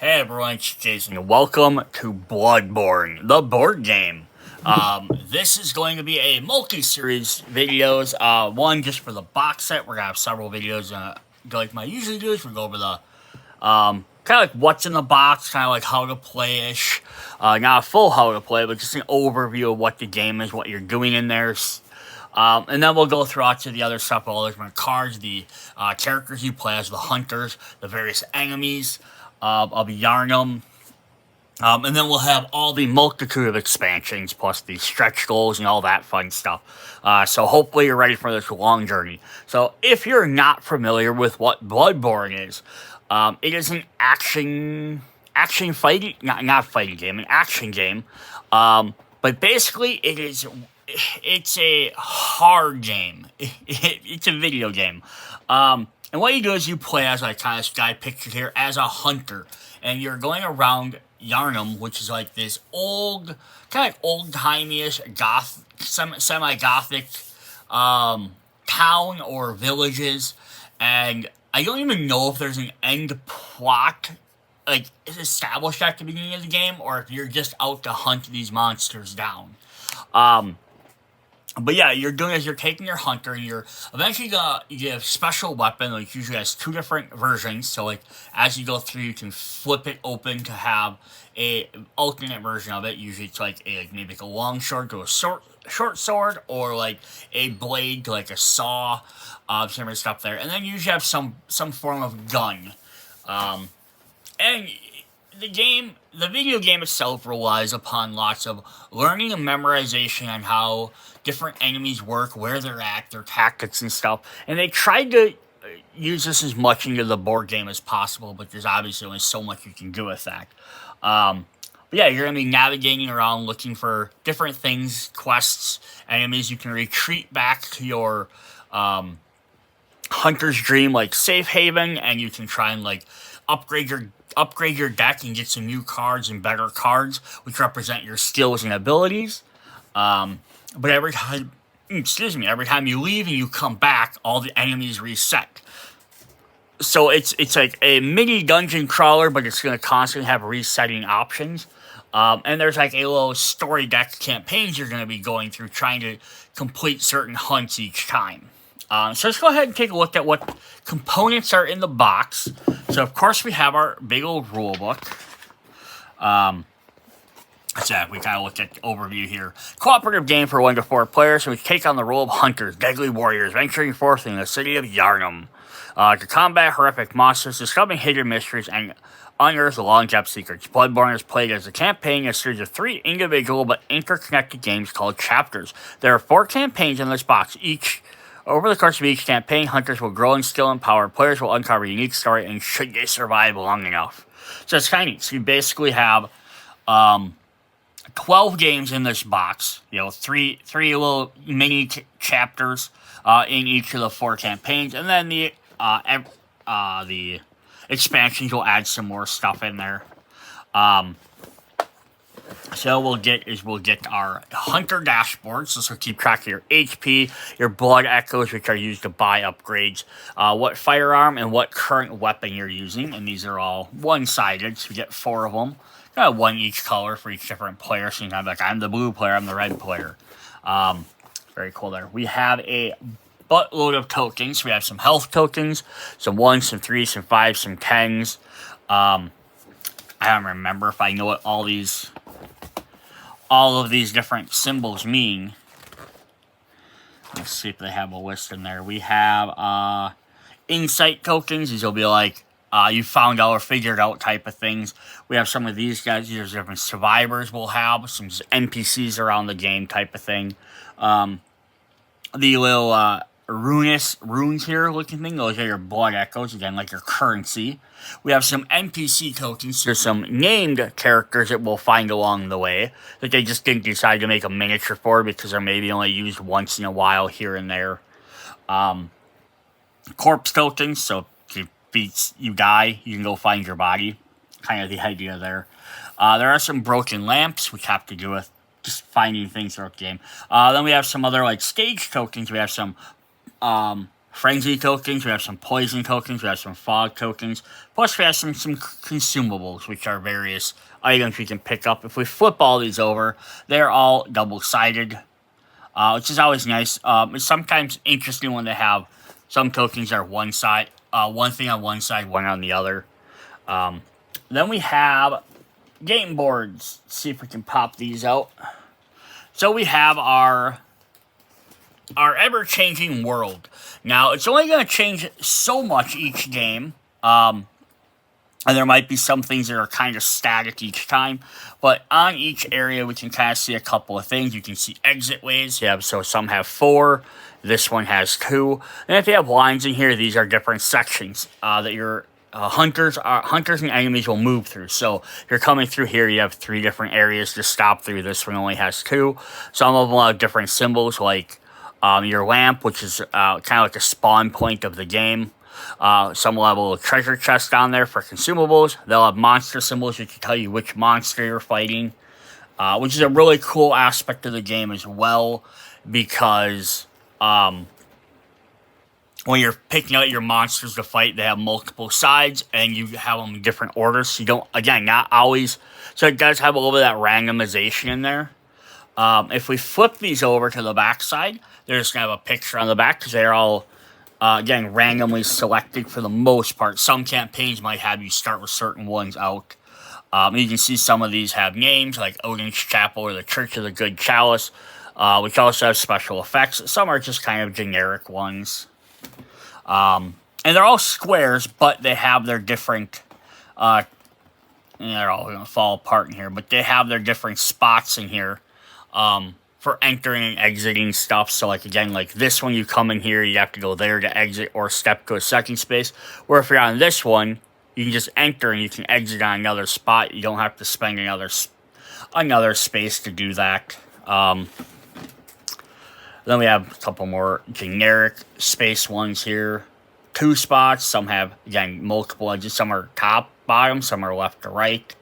Hey everyone, it's Jason, and welcome to Bloodborne, the board game. This is going to be a multi-series videos. One just for the box set. We're gonna have several videos. Like my usually do is we go over the kind of like what's in the box, kind of like how to play-ish. Not a full how to play, but just an overview of what the game is, what you're doing in there. And then we'll go throughout to the other stuff, all the different cards, the characters you play as, the hunters, the various enemies of Yharnam. And then we'll have all the multitude of expansions, plus the stretch goals and all that fun stuff. So hopefully you're ready for this long journey. So if you're not familiar with what Bloodborne is, it is an action fighting, not fighting game, an action game. But basically it's a hard game. It's a video game. And what you do is you play as, like, kind of guy pictured here, as a hunter. And you're going around Yharnam, which is like this old, kind of like old-timey-ish, semi-gothic town or villages. And I don't even know if there's an end plot, like, established at the beginning of the game, or if you're just out to hunt these monsters down. But yeah, you're doing is you're taking your hunter and you're eventually gonna get a special weapon, like usually has two different versions. So like as you go through, you can flip it open to have a alternate version of it. Usually it's like maybe like a long sword to a short sword, or like a blade to like a saw, similar stuff there. And then you usually have some form of gun. And the video game itself relies upon lots of learning and memorization on how different enemies work, where they're at, their tactics and stuff. And they tried to use this as much into the board game as possible, but there's obviously only so much you can do with that. But yeah, you're going to be navigating around looking for different things, quests, enemies. You can retreat back to your hunter's dream, like safe haven, and you can try and like upgrade your deck and get some new cards and better cards, which represent your skills and abilities. But every time you leave and you come back, all the enemies reset. So it's like a mini dungeon crawler, but it's going to constantly have resetting options. And there's like a little story deck campaigns you're going to be going through, trying to complete certain hunts each time. So let's go ahead and take a look at what components are in the box. So, of course, we have our big old rule book. We kind of looked at the overview here. Cooperative game for 1 to 4 players, so we take on the role of hunters, deadly warriors, venturing forth in the city of Yharnam to combat horrific monsters, discover hidden mysteries, and unearth long-kept secrets. Bloodborne is played as a campaign in a series of 3 individual but interconnected games called chapters. There are 4 campaigns in this box. Over the course of each campaign, hunters will grow in skill and power. Players will uncover a unique story, and should they survive long enough. So it's kind of neat. So you basically have 12 games in this box. You know, three little mini chapters in each of the 4 campaigns, and then the expansions will add some more stuff in there. So we'll get our hunter dashboard. So this will keep track of your HP, your blood echoes, which are used to buy upgrades, what firearm and what current weapon you're using. And these are all one-sided, so you get 4 of them. One each color for each different player. So you can have like, I'm the blue player, I'm the red player. Very cool there. We have a buttload of tokens. We have some health tokens, some 1s, some 3s, some 5s, some 10s. I don't remember if I know what all of these different symbols mean. Let's see if they have a list in there. We have insight tokens. These will be like you found out or figured out type of things. We have some of these guys. These are different survivors we'll have. Some NPCs around the game type of thing. The little runes here looking thing. Those are your blood echoes. Again, like your currency. We have some NPC tokens. There's some named characters that we'll find along the way that they just didn't decide to make a miniature for because they're maybe only used once in a while here and there. Corpse tokens. So if you die, you can go find your body. Kind of the idea there. There are some broken lamps, which have to do with just finding things throughout the game. Then we have some other like stage tokens. We have some frenzy tokens, we have some poison tokens, we have some fog tokens, plus we have some consumables, which are various items we can pick up. If we flip all these over, they're all double-sided, which is always nice. It's sometimes interesting when they have some tokens are one side, one thing on one side, one on the other. Then we have game boards. Let's see if we can pop these out. So we have our ever-changing world. Now, it's only going to change so much each game, and there might be some things that are kind of static each time, but on each area, we can kind of see a couple of things. You can see exit ways. So some have 4. This one has 2. And if you have lines in here, these are different sections that your hunters and enemies will move through. So you're coming through here, you have 3 different areas to stop through. This one only has 2. Some of them have different symbols, like your lamp, which is kind of like a spawn point of the game. Some will have a little treasure chest down there for consumables. They'll have monster symbols which will tell you which monster you're fighting, which is a really cool aspect of the game as well, because when you're picking out your monsters to fight, they have multiple sides, and you have them in different orders. So you don't, again, not always. So it does have a little bit of that randomization in there. If we flip these over to the back side, there's going to have a picture on the back, because they're all, again, randomly selected for the most part. Some campaigns might have you start with certain ones out. You can see some of these have names, like Odin's Chapel or the Church of the Good Chalice, which also have special effects. Some are just kind of generic ones. And they're all squares, but they have their different, they're all going to fall apart in here, but they have their different spots in here, for entering and exiting stuff. So, like, again, like this one, you come in here, you have to go there to exit or step to a second space. Where if you're on this one, you can just enter and you can exit on another spot. You don't have to spend another space to do that. Then we have a couple more generic space ones here. 2 spots. Some have, again, multiple edges. Some are top, bottom. Some are left to right.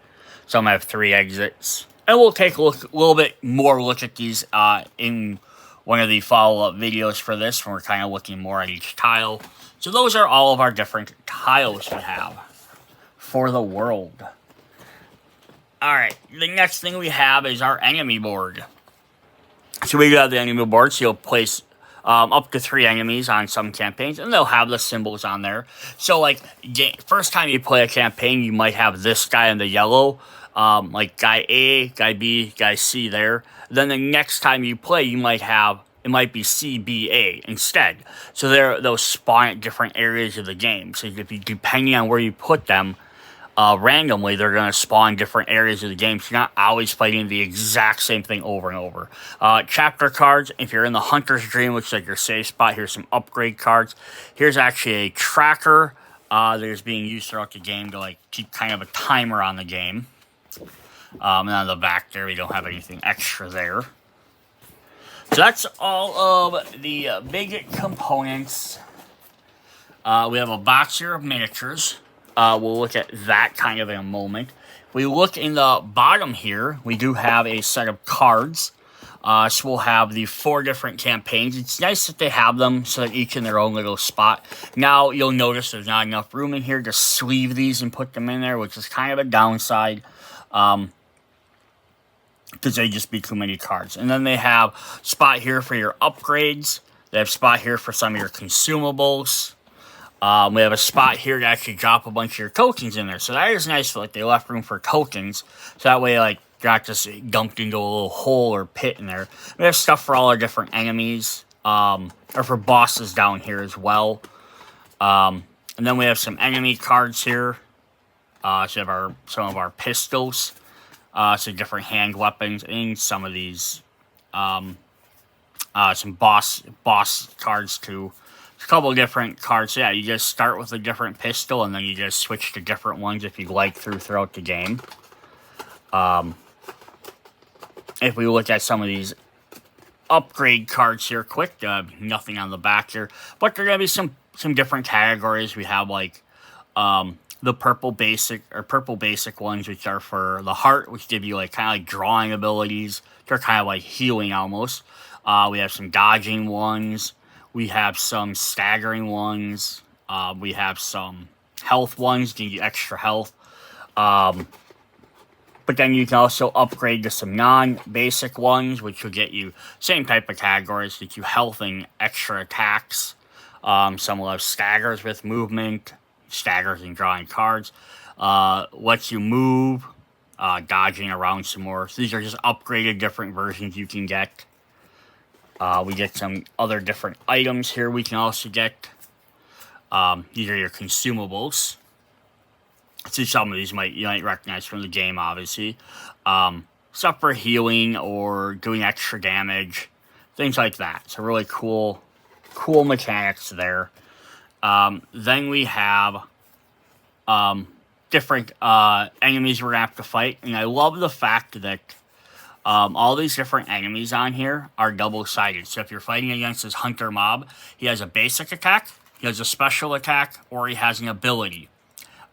Some have 3 exits. And we'll take a little bit more look at these in one of the follow-up videos for this, when we're kind of looking more at each tile. So those are all of our different tiles we have for the world. Alright, the next thing we have is our enemy board. So we have the enemy board, so you'll place up to 3 enemies on some campaigns, and they'll have the symbols on there. So, like, first time you play a campaign, you might have this guy in the yellow, like guy A, guy B, guy C there. Then the next time you play, you might have, it might be C, B, A instead. So they'll spawn at different areas of the game. So if you, depending on where you put them, randomly, they're going to spawn different areas of the game, so you're not always fighting the exact same thing over and over. Chapter cards, if you're in the Hunter's Dream, which is like your safe spot, here's some upgrade cards. Here's actually a tracker that is being used throughout the game to, like, keep kind of a timer on the game. And on the back there, we don't have anything extra there. So that's all of the big components. We have a box here of miniatures. We'll look at that kind of in a moment. If we look in the bottom here, we do have a set of cards. So we'll have the 4 different campaigns. It's nice that they have them so that each in their own little spot. Now, you'll notice there's not enough room in here to sleeve these and put them in there, which is kind of a downside. Because they just be too many cards. And then they have spot here for your upgrades. They have spot here for some of your consumables. We have a spot here to actually drop a bunch of your tokens in there. So that is nice. Like, they left room for tokens. So that way, like, you're not just dumped into a little hole or pit in there. We have stuff for all our different enemies. Or for bosses down here as well. And then we have some enemy cards here. So we have some of our pistols. So different hand weapons. And some of these. Some boss cards too. A couple different cards. Yeah, you just start with a different pistol, and then you just switch to different ones if you like throughout the game. If we look at some of these upgrade cards here quick, nothing on the back here, but there are going to be some different categories. We have, like, the purple basic ones, which are for the heart, which give you, like, kind of like drawing abilities. They're kind of like healing almost. We have some dodging ones. We have some staggering ones. We have some health ones, give you extra health. But then you can also upgrade to some non-basic ones, which will get you same type of categories, get you health and extra attacks. Some will have staggers with movement, staggers and drawing cards. Lets you move, dodging around some more. So these are just upgraded different versions you can get. We get some other different items here we can also get. These are your consumables. So some of these you might recognize from the game, obviously. Stuff for healing or doing extra damage, things like that. So really cool mechanics there. Then we have different enemies we're gonna have to fight, and I love the fact that all these different enemies on here are double-sided. So if you're fighting against this hunter mob, he has a basic attack, he has a special attack, or he has an ability.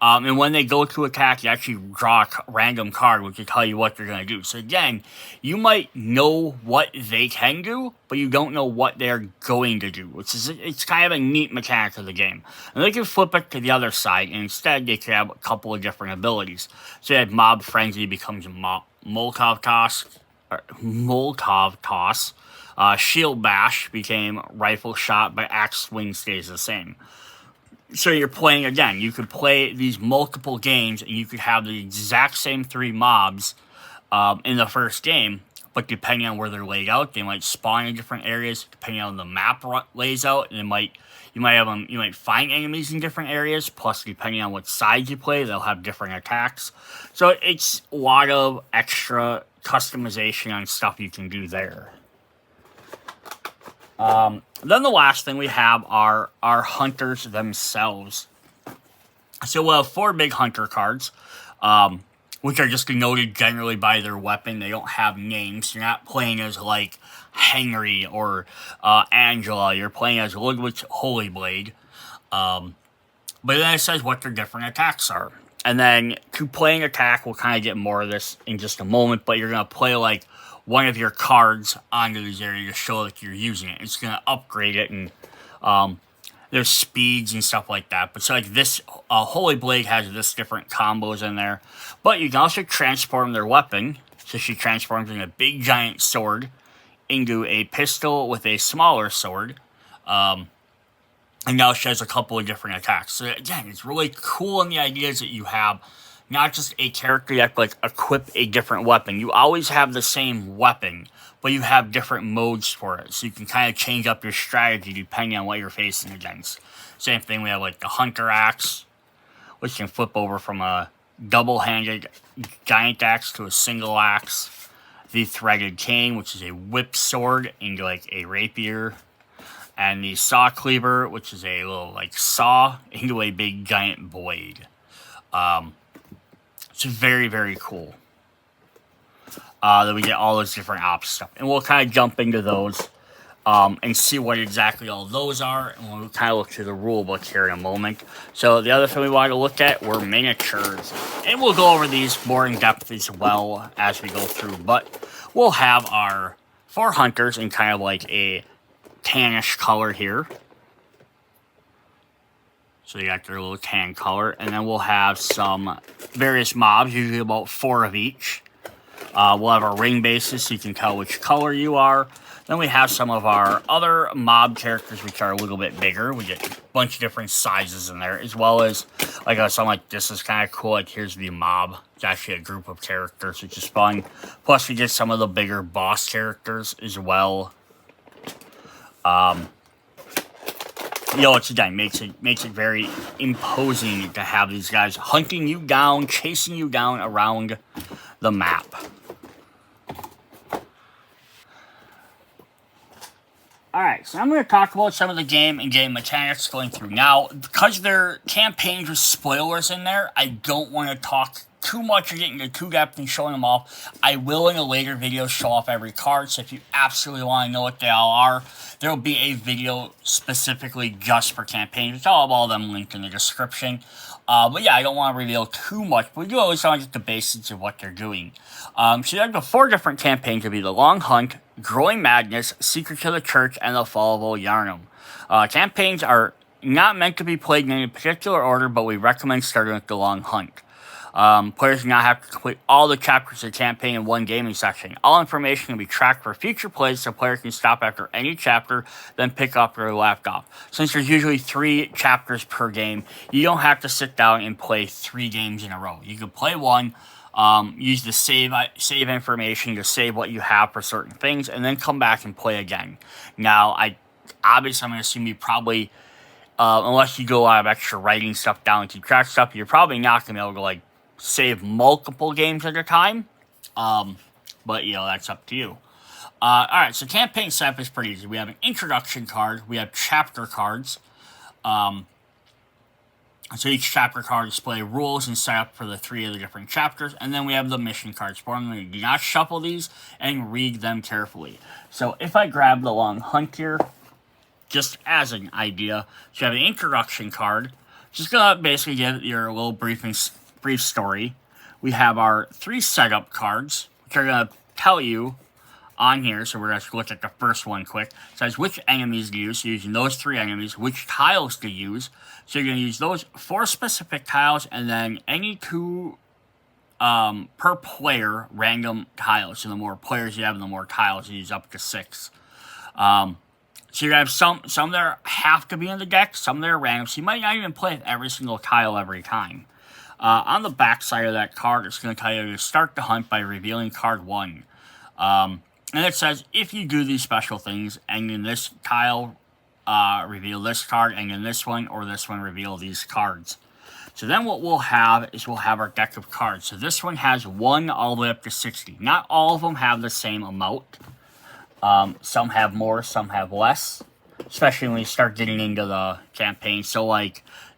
And when they go to attack, you actually draw a random card, which will tell you what they're going to do. So again, you might know what they can do, but you don't know what they're going to do. It's kind of a neat mechanic of the game. And they can flip it to the other side, and instead they can have a couple of different abilities. So you have Mob Frenzy becomes Molotov Toss. Shield Bash became Rifle Shot, but Axe Swing stays the same. So you're playing, again, you could play these multiple games, and you could have the exact same 3 mobs in the first game, but depending on where they're laid out, they might spawn in different areas, depending on the map lays out, and you might find enemies in different areas, plus depending on what side you play, they'll have different attacks. So it's a lot of extra customization on stuff you can do there. Then the last thing we have are our hunters themselves. So we'll have 4 big hunter cards, which are just denoted generally by their weapon. They don't have names. You're not playing as, like, Henry or Angela. You're playing as Ludwig Holy Blade. But then it says what their different attacks are. And then to play an attack, we'll kind of get more of this in just a moment, but you're going to play, like, one of your cards onto this area to show that you're using it. It's going to upgrade it, and there's speeds and stuff like that. But so like this Holy Blade has this different combos in there. But you can also transform their weapon. So she transforms in a big giant sword into a pistol with a smaller sword. And now she has a couple of different attacks. So again, it's really cool in the ideas that you have not just a character that like equip a different weapon. You always have the same weapon, but you have different modes for it. So you can kind of change up your strategy depending on what you're facing against. Same thing, we have like the Hunter Axe, which can flip over from a double-handed giant axe to a single axe. The Threaded Cane, which is a whip sword into like a rapier. And the Saw Cleaver, which is a little like saw into a big giant blade. It's very, very cool that we get all those different ops stuff. And we'll kind of jump into those and see what exactly all those are. And we'll kind of look through the rule book here in a moment. So the other thing we wanted to look at were miniatures. And we'll go over these more in depth as well as we go through. But we'll have our 4 hunters in kind of like a tannish color here. So you got their little tan color. And then we'll have some various mobs, usually about 4 of each. We'll have our ring bases so you can tell which color you are. Then we have some of our other mob characters, which are a little bit bigger. We get a bunch of different sizes in there, as well as, like something like this is kind of cool. Like here's the mob. It's actually a group of characters, which is fun. Plus we get some of the bigger boss characters as well. It's again makes it very imposing to have these guys hunting you down, chasing you down around the map. Alright, so I'm going to talk about some of the game and game mechanics going through. Now, because there are campaigns with spoilers in there, I don't want to talk too much or get into too depth and showing them off. I will in a later video show off every card, so if you absolutely want to know what they all are, there will be a video specifically just for campaigns, which I'll have all of them linked in the description. But yeah, I don't want to reveal too much, but we do always want to get the basics of what they're doing. So you have the 4 different campaigns to be the Long Hunt, Growing Madness, Secrets of the Church, and the Fall of Yharnam. Campaigns are not meant to be played in any particular order, but we recommend starting with the long hunt. Players do not have to complete all the chapters of the campaign in one gaming session. All information can be tracked for future plays, so players can stop after any chapter, then pick up where they left off. Since there's usually 3 chapters per game, you don't have to sit down and play 3 games in a row. You can play one, use the save information to save what you have for certain things, and then come back and play again. Now, obviously I'm going to assume you probably, unless you do a lot of extra writing stuff down and keep track of stuff, you're probably not going to be able to save multiple games at a time, but that's up to you. Alright, so campaign setup is pretty easy. We have an introduction card, we have chapter cards, so each chapter card displays rules and setup for the 3 of the different chapters, and then we have the mission cards for them. You do not shuffle these and read them carefully. So if I grab the long hunt here, just as an idea, so you have an introduction card, just gonna basically give your little brief story. We have our 3 setup cards, which are going to tell you on here, so we're going to look at the first one quick. It says which enemies to use, so using those 3 enemies, which tiles to use. So you're going to use those 4 specific tiles, and then any 2 per player random tiles. So the more players you have, the more tiles you use, up to 6. So you have some that have to be in the deck, some that are random, so you might not even play with every single tile every time. On the back side of that card, it's going to tell you to start the hunt by revealing card 1. And it says, if you do these special things, and in this tile, reveal this card, and in this one, or this one, reveal these cards. So then what we'll have is we'll have our deck of cards. So this one has 1 all the way up to 60. Not all of them have the same amount. Some have more, some have less. Especially when you start getting into the campaign. So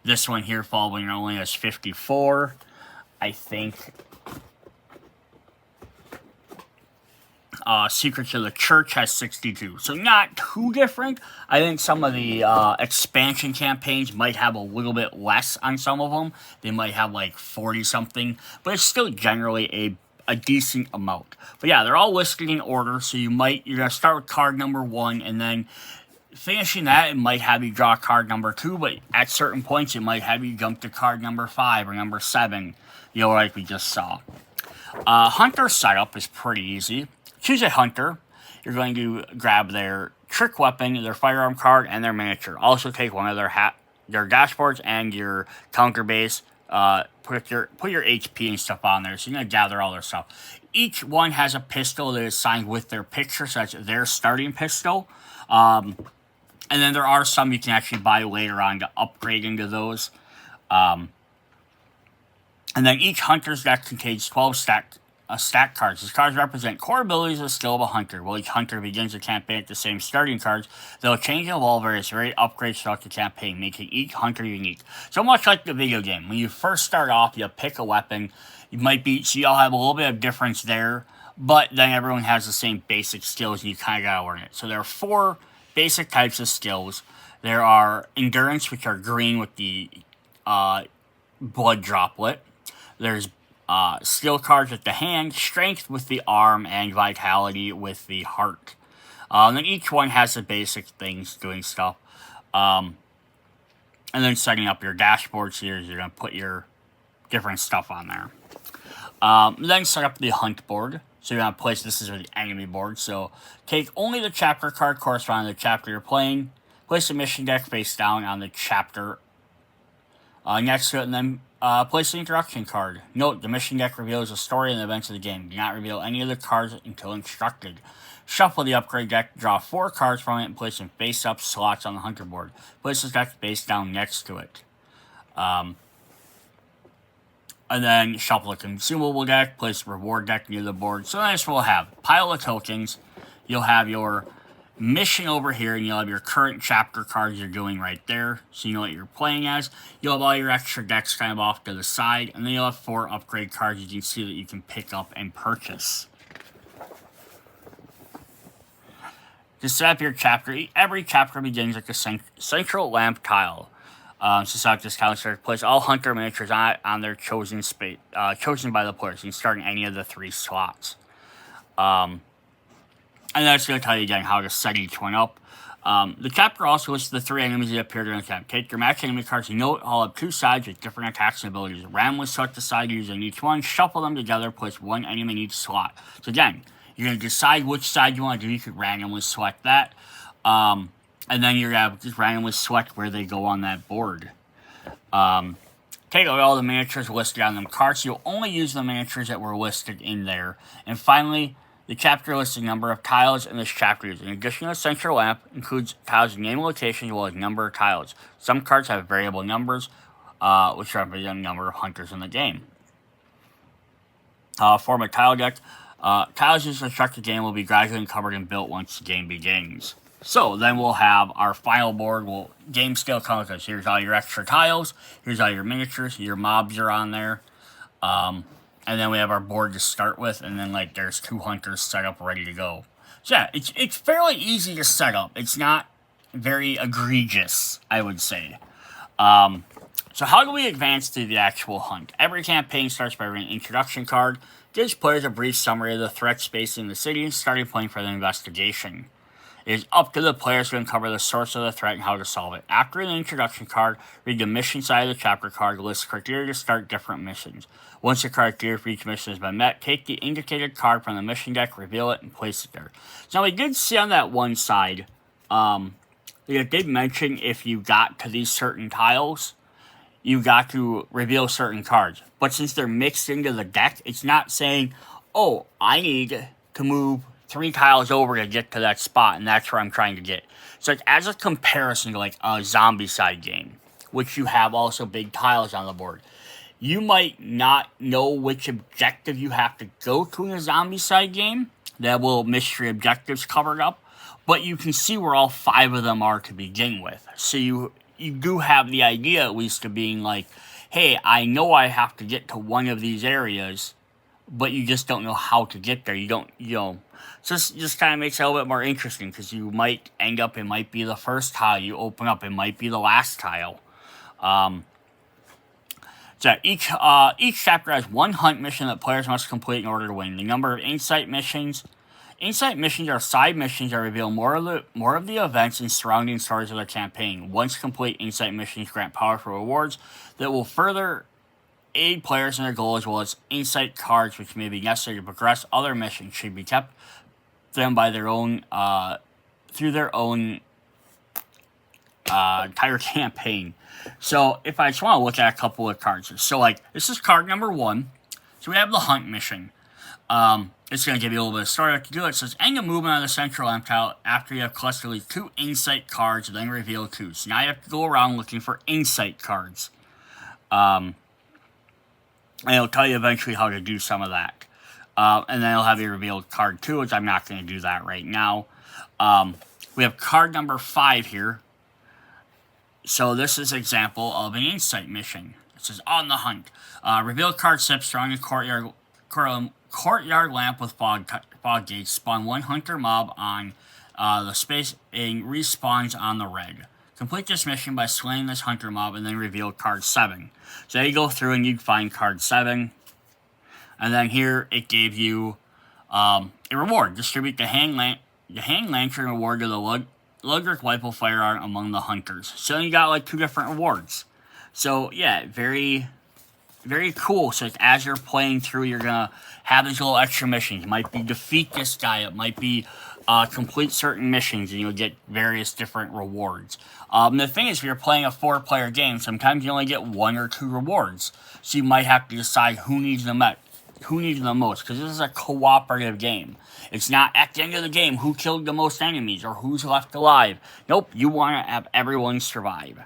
this one here, Following only has 54. I think Secrets of the Church has 62. So not too different. I think some of the expansion campaigns might have a little bit less on some of them. They might have 40 something. But it's still generally a decent amount. But yeah, they're all listed in order. So you're going to start with card number 1, and then finishing that, it might have you draw card number 2, but at certain points, it might have you jump to card number 5 or number 7, like we just saw. Hunter setup is pretty easy. Choose a hunter. You're going to grab their trick weapon, their firearm card, and their miniature. Also take one of their dashboards and your counter base. Put your HP and stuff on there, so you're going to gather all their stuff. Each one has a pistol that is signed with their picture, so that's their starting pistol. And then there are some you can actually buy later on to upgrade into those. And then each hunter's deck contains 12 stack cards. These cards represent core abilities of skill of a hunter. While each hunter begins the campaign with the same starting cards, they'll change and evolve various upgrades throughout the campaign, making each hunter unique. So much like the video game, when you first start off, you pick a weapon. So you all have a little bit of difference there, but then everyone has the same basic skills, and you kind of gotta learn it. So there are 4 basic types of skills. There are endurance, which are green with the blood droplet. There's skill cards with the hand, strength with the arm, and vitality with the heart. Then each one has the basic things doing stuff. And then setting up your dashboards here, you're going to put your different stuff on there. Then set up the hunt board. So you're going to place, this is the enemy board. So take only the chapter card corresponding to the chapter you're playing. Place the mission deck face down on the chapter next to it, and then place the introduction card. Note, the mission deck reveals the story and the events of the game. Do not reveal any of the cards until instructed. Shuffle the upgrade deck, draw 4 cards from it, and place them face up slots on the hunter board. Place the deck face down next to it. And then shuffle the consumable deck, place the reward deck near the board. So that's what we'll have. Pile of tokens. You'll have your mission over here, and you'll have your current chapter cards you're doing right there, so you know what you're playing as. You'll have all your extra decks kind of off to the side, and then you'll have 4 upgrade cards you can see that you can pick up and purchase. To set up your chapter, every chapter begins with a central lamp tile. So set up this counter, place all hunter miniatures on their chosen space, chosen by the players. You can start in any of the 3 slots. And that's going to tell you again how to set each one up. The chapter also lists the 3 enemies that appear during the chapter. Take your match enemy cards and note all have 2 sides with different attacks and abilities. Randomly select the side using each one, shuffle them together, place 1 enemy in each slot. So again, you're going to decide which side you want to do. You could randomly select that. And then you're going to just randomly select where they go on that board. Take out all the miniatures listed on them cards. You'll only use the miniatures that were listed in there. And finally, the chapter lists a number of tiles in this chapter. In addition to the central lamp, includes tiles with name and location as well as number of tiles. Some cards have variable numbers, which represent the number of hunters in the game. Form a tile deck. Tiles used to construct the game will be gradually uncovered and built once the game begins. So then we'll have our final board. Game scale comes with us. Here's all your extra tiles. Here's all your miniatures. Your mobs are on there. And then we have our board to start with, and then like there's 2 hunters set up ready to go. So yeah, it's fairly easy to set up. It's not very egregious, I would say. So how do we advance to the actual hunt? Every campaign starts by reading an introduction card. Gives players a brief summary of the threats facing the city, starting point for the investigation. It is up to the players to uncover the source of the threat and how to solve it. After the introduction card, read the mission side of the chapter card, list criteria to start different missions. Once the criteria for each mission has been met, take the indicated card from the mission deck, reveal it, and place it there. So now we did see on that one side, it did mention if you got to these certain tiles, you got to reveal certain cards. But since they're mixed into the deck, it's not saying, oh, I need to move 3 tiles over to get to that spot, and that's where I'm trying to get. So like, as a comparison to like a zombie side game, which you have also big tiles on the board, you might not know which objective you have to go to in a zombie side game. That will mystery objectives covered up, but you can see where all 5 of them are to begin with. So you do have the idea at least of being like, hey, I know I have to get to one of these areas, but you just don't know how to get there. You don't, so this just kind of makes it a little bit more interesting because you might end up, it might be the first tile you open up, it might be the last tile. So each chapter has 1 hunt mission that players must complete in order to win. The number of insight missions. Insight missions are side missions that reveal more of the events and surrounding stories of the campaign. Once complete, insight missions grant powerful rewards that will further aid players in their goal, as well as insight cards which may be necessary to progress other missions should be kept them by their own through their own entire campaign. So if I just want to look at a couple of cards, so like this is card number 1. So we have the hunt mission. It's going to give you a little bit of story to do it. So it's end of movement on the central lamp tile after you have collected at least 2 insight cards, then reveal 2. So now you have to go around looking for insight cards. And it'll tell you eventually how to do some of that. And then it'll have you reveal card 2, which I'm not going to do that right now. We have card number 5 here. So this is an example of an insight mission. It says, on the hunt. Reveal card 6, surrounding courtyard lamp with fog gates. Spawn 1 hunter mob on the space and respawns on the red. Complete this mission by slaying this hunter mob and then reveal card 7. So you go through and you find card 7. And then here it gave you a reward. Distribute the hand lantern reward to the Ludwig rifle firearm among the hunters. So you got like 2 different rewards. So yeah, very, very cool. So as you're playing through, you're gonna have these little extra missions. It might be defeat this guy. It might be complete certain missions, and you'll get various different rewards. The thing is, if you're playing a 4-player game, sometimes you only get 1 or 2 rewards. So you might have to decide who needs them most, because this is a cooperative game. It's not at the end of the game who killed the most enemies or who's left alive. Nope, you want to have everyone survive.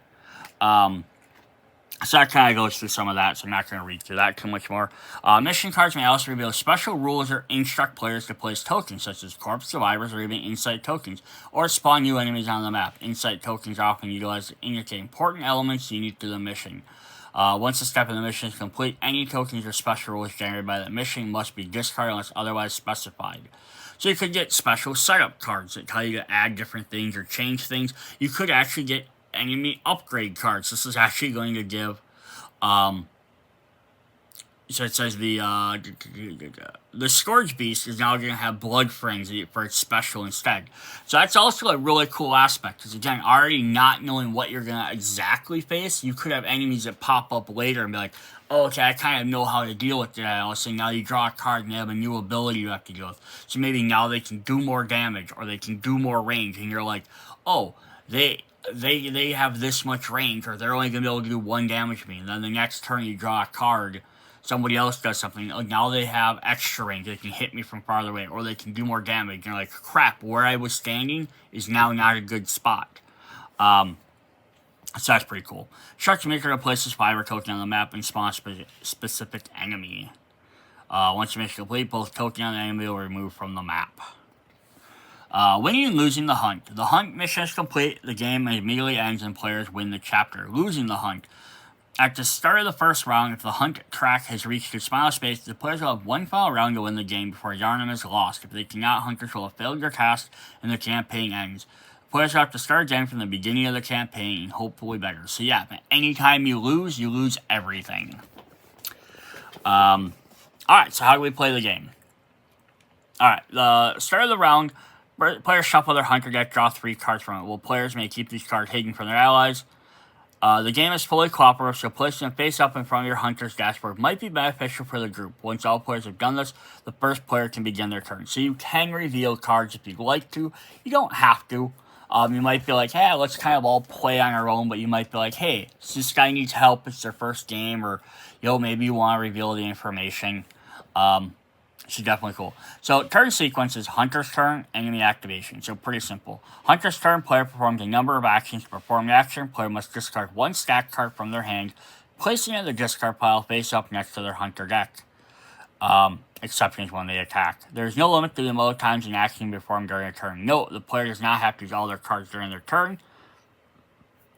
So that kind of goes through some of that, so I'm not going to read through that too much more. Mission cards may also reveal special rules or instruct players to place tokens, such as corpse survivors or even insight tokens, or spawn new enemies on the map. Insight tokens are often utilized to indicate important elements unique to the mission. Once a step in the mission is complete, any tokens or special rules generated by that mission must be discarded unless otherwise specified. So you could get special setup cards that tell you to add different things or change things. You could actually get enemy upgrade cards. This is actually going to give So it says the Scourge Beast is now going to have Blood Frenzy for its special instead. So that's also a really cool aspect, because again, already not knowing what you're going to exactly face, you could have enemies that pop up later and be like, oh, okay, I kind of know how to deal with that. So now you draw a card and they have a new ability you have to deal with. So maybe now they can do more damage, or they can do more range, and you're like, oh, they have this much range, or they're only going to be able to do 1 damage to me. And then the next turn you draw a card, somebody else does something, now they have extra range, they can hit me from farther away, or they can do more damage. You're like, crap, where I was standing is now not a good spot. So that's pretty cool. Shark Maker places 5 token on the map and spawn a specific enemy. Once your mission complete, both token and enemy will be removed from the map. Winning and losing the hunt. The hunt mission is complete, the game immediately ends and players win the chapter. Losing the hunt. At the start of the first round, if the hunt track has reached its final space, the players will have 1 final round to win the game before Yharnam is lost. If they cannot, hunters will have failed their task and the campaign ends. Players have to start again from the beginning of the campaign, and hopefully better. So yeah, anytime you lose everything. Alright, so how do we play the game? Alright, the start of the round, players shuffle their hunter deck, draw 3 cards from it. Well, players may keep these cards hidden from their allies. The game is fully cooperative, so placing them face up in front of your hunter's dashboard might be beneficial for the group. Once all players have done this, the first player can begin their turn. So you can reveal cards if you'd like to. You don't have to. You might be like, hey, let's kind of all play on our own, but you might be like, hey, this guy needs help, it's their first game, or, maybe you want to reveal the information. So definitely cool. So turn sequence is Hunter's turn, enemy activation. So pretty simple. Hunter's turn, player performs a number of actions. To perform the action, player must discard 1 stack card from their hand, placing it in the discard pile face up next to their hunter deck. Exceptions when they attack. There is no limit to the amount of times an action can be performed during a turn. Note, the player does not have to use all their cards during their turn,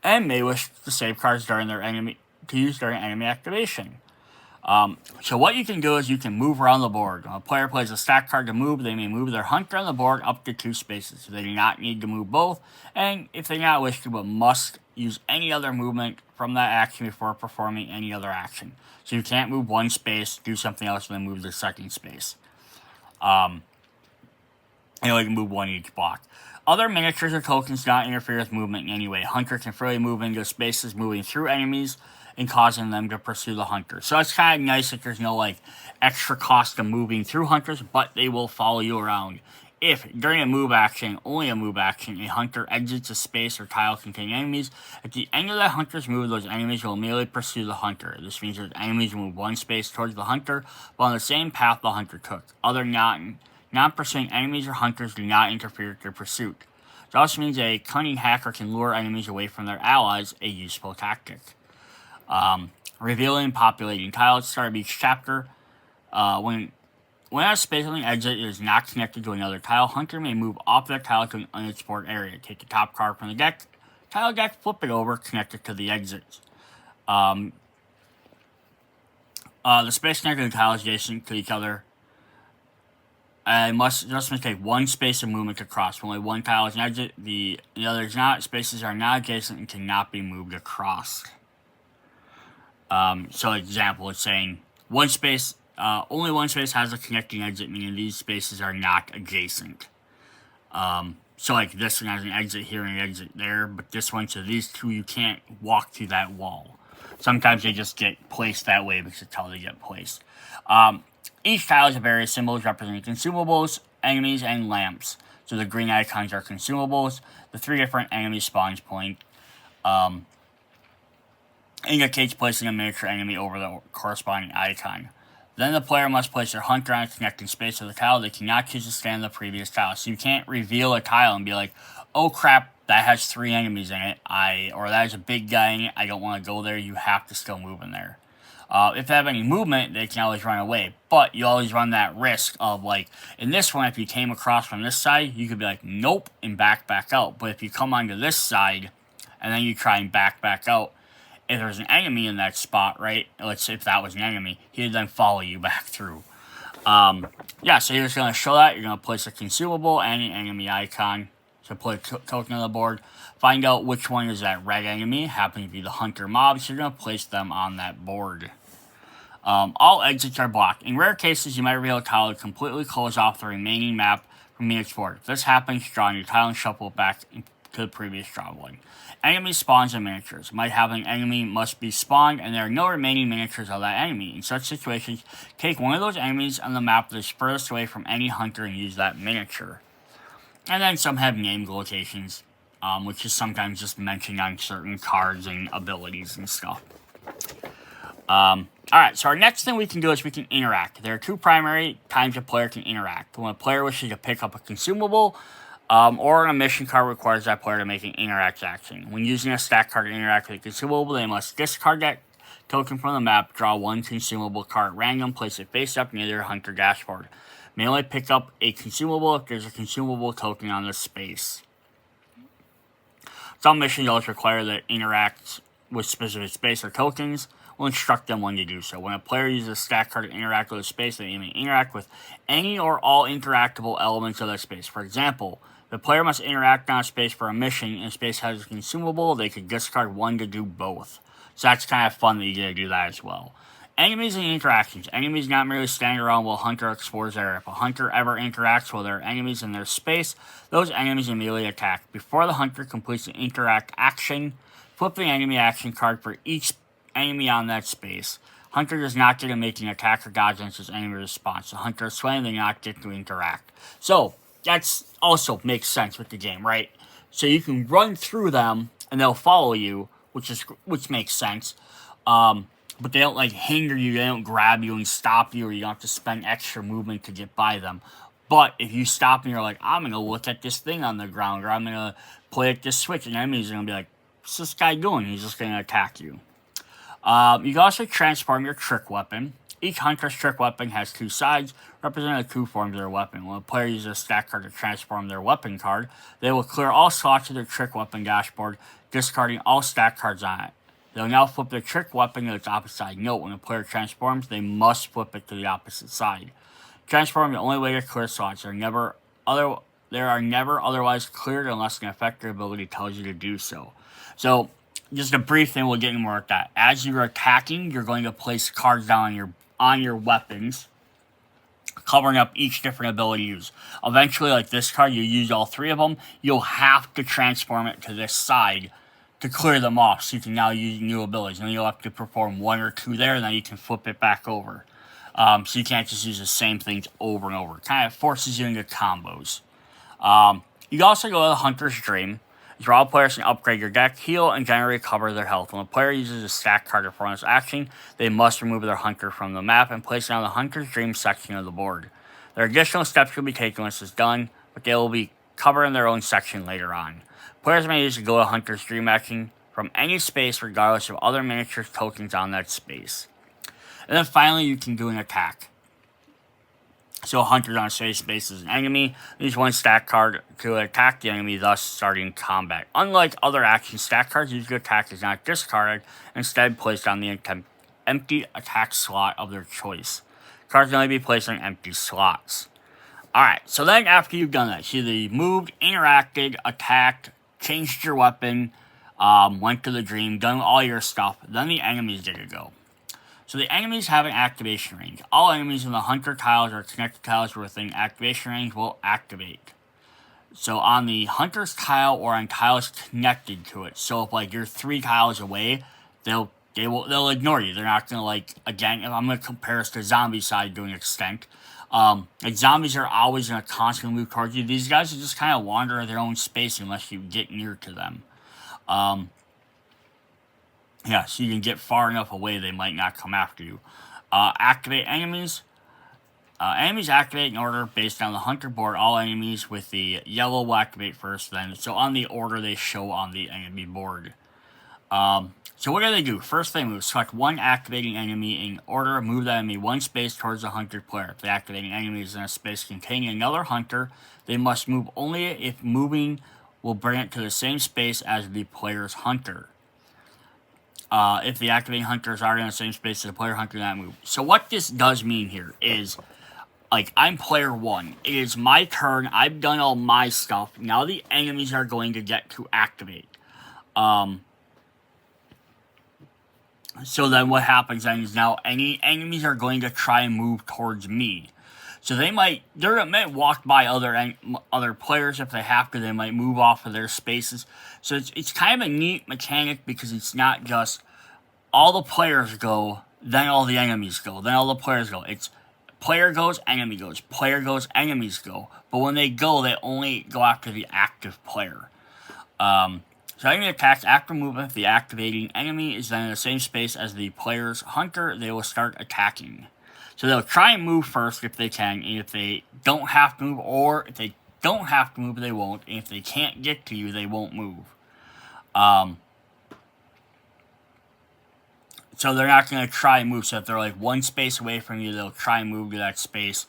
and may wish to save cards during enemy activation. So what you can do is you can move around the board. When a player plays a stack card to move, they may move their hunter on the board up to 2 spaces. So they do not need to move both, and if they do not wish to, but must use any other movement from that action before performing any other action. So you can't move 1 space, do something else, and then move the second space. You can move 1 each block. Other miniatures or tokens do not interfere with movement in any way. Hunter can freely move into spaces, moving through enemies and causing them to pursue the hunter. So it's kind of nice that there's no extra cost of moving through hunters, but they will follow you around. If, during a move action, only a move action, a hunter exits a space or tile containing enemies, at the end of that hunter's move, those enemies will immediately pursue the hunter. This means that enemies will move 1 space towards the hunter, but on the same path the hunter took. Other non-pursuing enemies or hunters do not interfere with their pursuit. It also means a cunning hacker can lure enemies away from their allies, a useful tactic. Revealing and populating tiles at the start of each chapter. When at a space on the exit is not connected to another tile, Hunter may move off that tile to an unexplored area. Take the top card from the tile deck, flip it over, connect it to the exit. The space connected to the tiles adjacent to each other must take 1 space of movement to cross. When only 1 tile is an exit, the other is not. Spaces are not adjacent and cannot be moved across. So example, it's saying only 1 space has a connecting exit, meaning these spaces are not adjacent. So this one has an exit here and an exit there, but this one, so these 2, you can't walk through that wall. Sometimes they just get placed that way because it's how they get placed. Each tile has various symbols representing consumables, enemies, and lamps. So the green icons are consumables. The 3 different enemy spawns point indicates placing a miniature enemy over the corresponding icon. Then the player must place their hunter on a connecting space of the tile. They cannot choose to stand on the previous tile. So you can't reveal a tile and be like, oh crap, that has 3 enemies in it, or that has a big guy in it, I don't want to go there. You have to still move in there. If they have any movement, they can always run away. But you always run that risk of, in this one, if you came across from this side, you could be like, nope, and back out. But if you come onto this side, and then you try and back out, if there's an enemy in that spot, right, let's say if that was an enemy, he would then follow you back through. So you're just going to show that. You're going to place a consumable and an enemy icon. So put a token on the board. Find out which one is that red enemy. Happens to be the hunter mob, so you're going to place them on that board. All exits are blocked. In rare cases, you might reveal a tile to completely close off the remaining map from being explored. If this happens, draw a new tile and shuffle it back to the previous drawn one. Enemy spawns and miniatures. Might happen an enemy must be spawned, and there are no remaining miniatures of that enemy. In such situations, take one of those enemies on the map that is furthest away from any hunter and use that miniature. And then some have named locations, which is sometimes just mentioned on certain cards and abilities and stuff. Alright, so our next thing we can do is we can interact. There are two primary times a player can interact. When a player wishes to pick up a consumable, or a mission card requires that player to make an interact action. When using a stack card to interact with a consumable, they must discard that token from the map, draw one consumable card at random, place it face up near their hunter dashboard. May only pick up a consumable if there's a consumable token on the space. Some missions also require that interact with specific space or tokens. Will instruct them when to do so. When a player uses a stack card to interact with a space, they may interact with any or all interactable elements of that space. For example, the player must interact on a space for a mission, and a space has a consumable, they could discard one to do both. So that's kind of fun that you get to do that as well. Enemies and interactions. Enemies not merely standing around while a hunter explores their area. If a hunter ever interacts with their enemies in their space, those enemies immediately attack. Before the hunter completes the interact action, flip the enemy action card for each enemy on that space. Hunter does not get to make an attack or dodge against his enemy response. The hunter is slain, they not get to interact. So that's also makes sense with the game, right? So you can run through them and they'll follow you, which makes sense. But they don't like hinder you, they don't grab you and stop you, or you don't have to spend extra movement to get by them. But if you stop and you're like, I'm gonna look at this thing on the ground, or I'm gonna play at this switch, and enemies are gonna be like, what's this guy doing? He's just gonna attack you. You can also transform your trick weapon. Each hunter's trick weapon has two sides, representing the two forms of their weapon. When a player uses a stack card to transform their weapon card, they will clear all slots of their trick weapon dashboard, discarding all stack cards on it. They'll now flip their trick weapon to its opposite side. Note, when a player transforms, they must flip it to the opposite side. Transform the only way to clear slots. They are never otherwise cleared unless an effective ability tells you to do so. So, just a brief thing, we'll get into more at that. As you're attacking, you're going to place cards down on your weapons, covering up each different ability used. Eventually, like this card, you use all three of them, you'll have to transform it to this side to clear them off, so you can now use new abilities. And then you'll have to perform one or two there, and then you can flip it back over. So you can't just use the same things over and over. It kind of forces you into combos. You can also go to the Hunter's Dream. Draw players can upgrade your deck, heal, and generally recover their health. When a player uses a stack card to perform this action, they must remove their hunter from the map and place it on the Hunter's Dream section of the board. There are additional steps to be taken once this is done, but they will be covered in their own section later on. Players may use the Go to Hunter's Dream action from any space regardless of other miniature tokens on that space. And then finally, you can do an attack. So a hunter on a safe space is an enemy. Use one stack card to attack the enemy, thus starting combat. Unlike other action, stack cards used to attack is not discarded, instead placed on the empty attack slot of their choice. Cards can only be placed on empty slots. Alright, so then after you've done that, so you moved, interacted, attacked, changed your weapon, went to the dream, done all your stuff, then the enemies get to go. So the enemies have an activation range. All enemies in the hunter tiles or connected tiles within activation range will activate. So on the hunter's tile or on tiles connected to it. So if like you're 3 tiles away, they'll ignore you. They're not gonna again. If I'm gonna compare this to zombie side doing extent. Like zombies are always gonna constantly move towards you. These guys will just kind of wander in their own space unless you get near to them. Yeah, so you can get far enough away they might not come after you. Activate enemies. Enemies activate in order based on the hunter board. All enemies with the yellow will activate first, then. So on the order they show on the enemy board. So what do they do? First they move. Select one activating enemy in order. Move that enemy one space towards the hunter player. If the activating enemy is in a space containing another hunter, they must move only if moving will bring it to the same space as the player's hunter. If the activating hunter is already in the same space as the player hunter, that move. So what this does mean here is, like, I'm player 1. It is my turn. I've done all my stuff. Now the enemies are going to get to activate. So then what happens then is now any enemies are going to try and move towards me. So they might walk by other players if they have to. They might move off of their spaces. So it's kind of a neat mechanic because it's not just all the players go, then all the enemies go, then all the players go. It's player goes, enemy goes, player goes, enemies go. But when they go, they only go after the active player. So enemy attacks after movement. If the activating enemy is then in the same space as the player's hunter, they will start attacking. So they'll try and move first if they can, and if they don't have to move, or if they don't have to move, they won't. And if they can't get to you, they won't move. So they're not going to try and move. So if they're like one space away from you, they'll try and move to that space.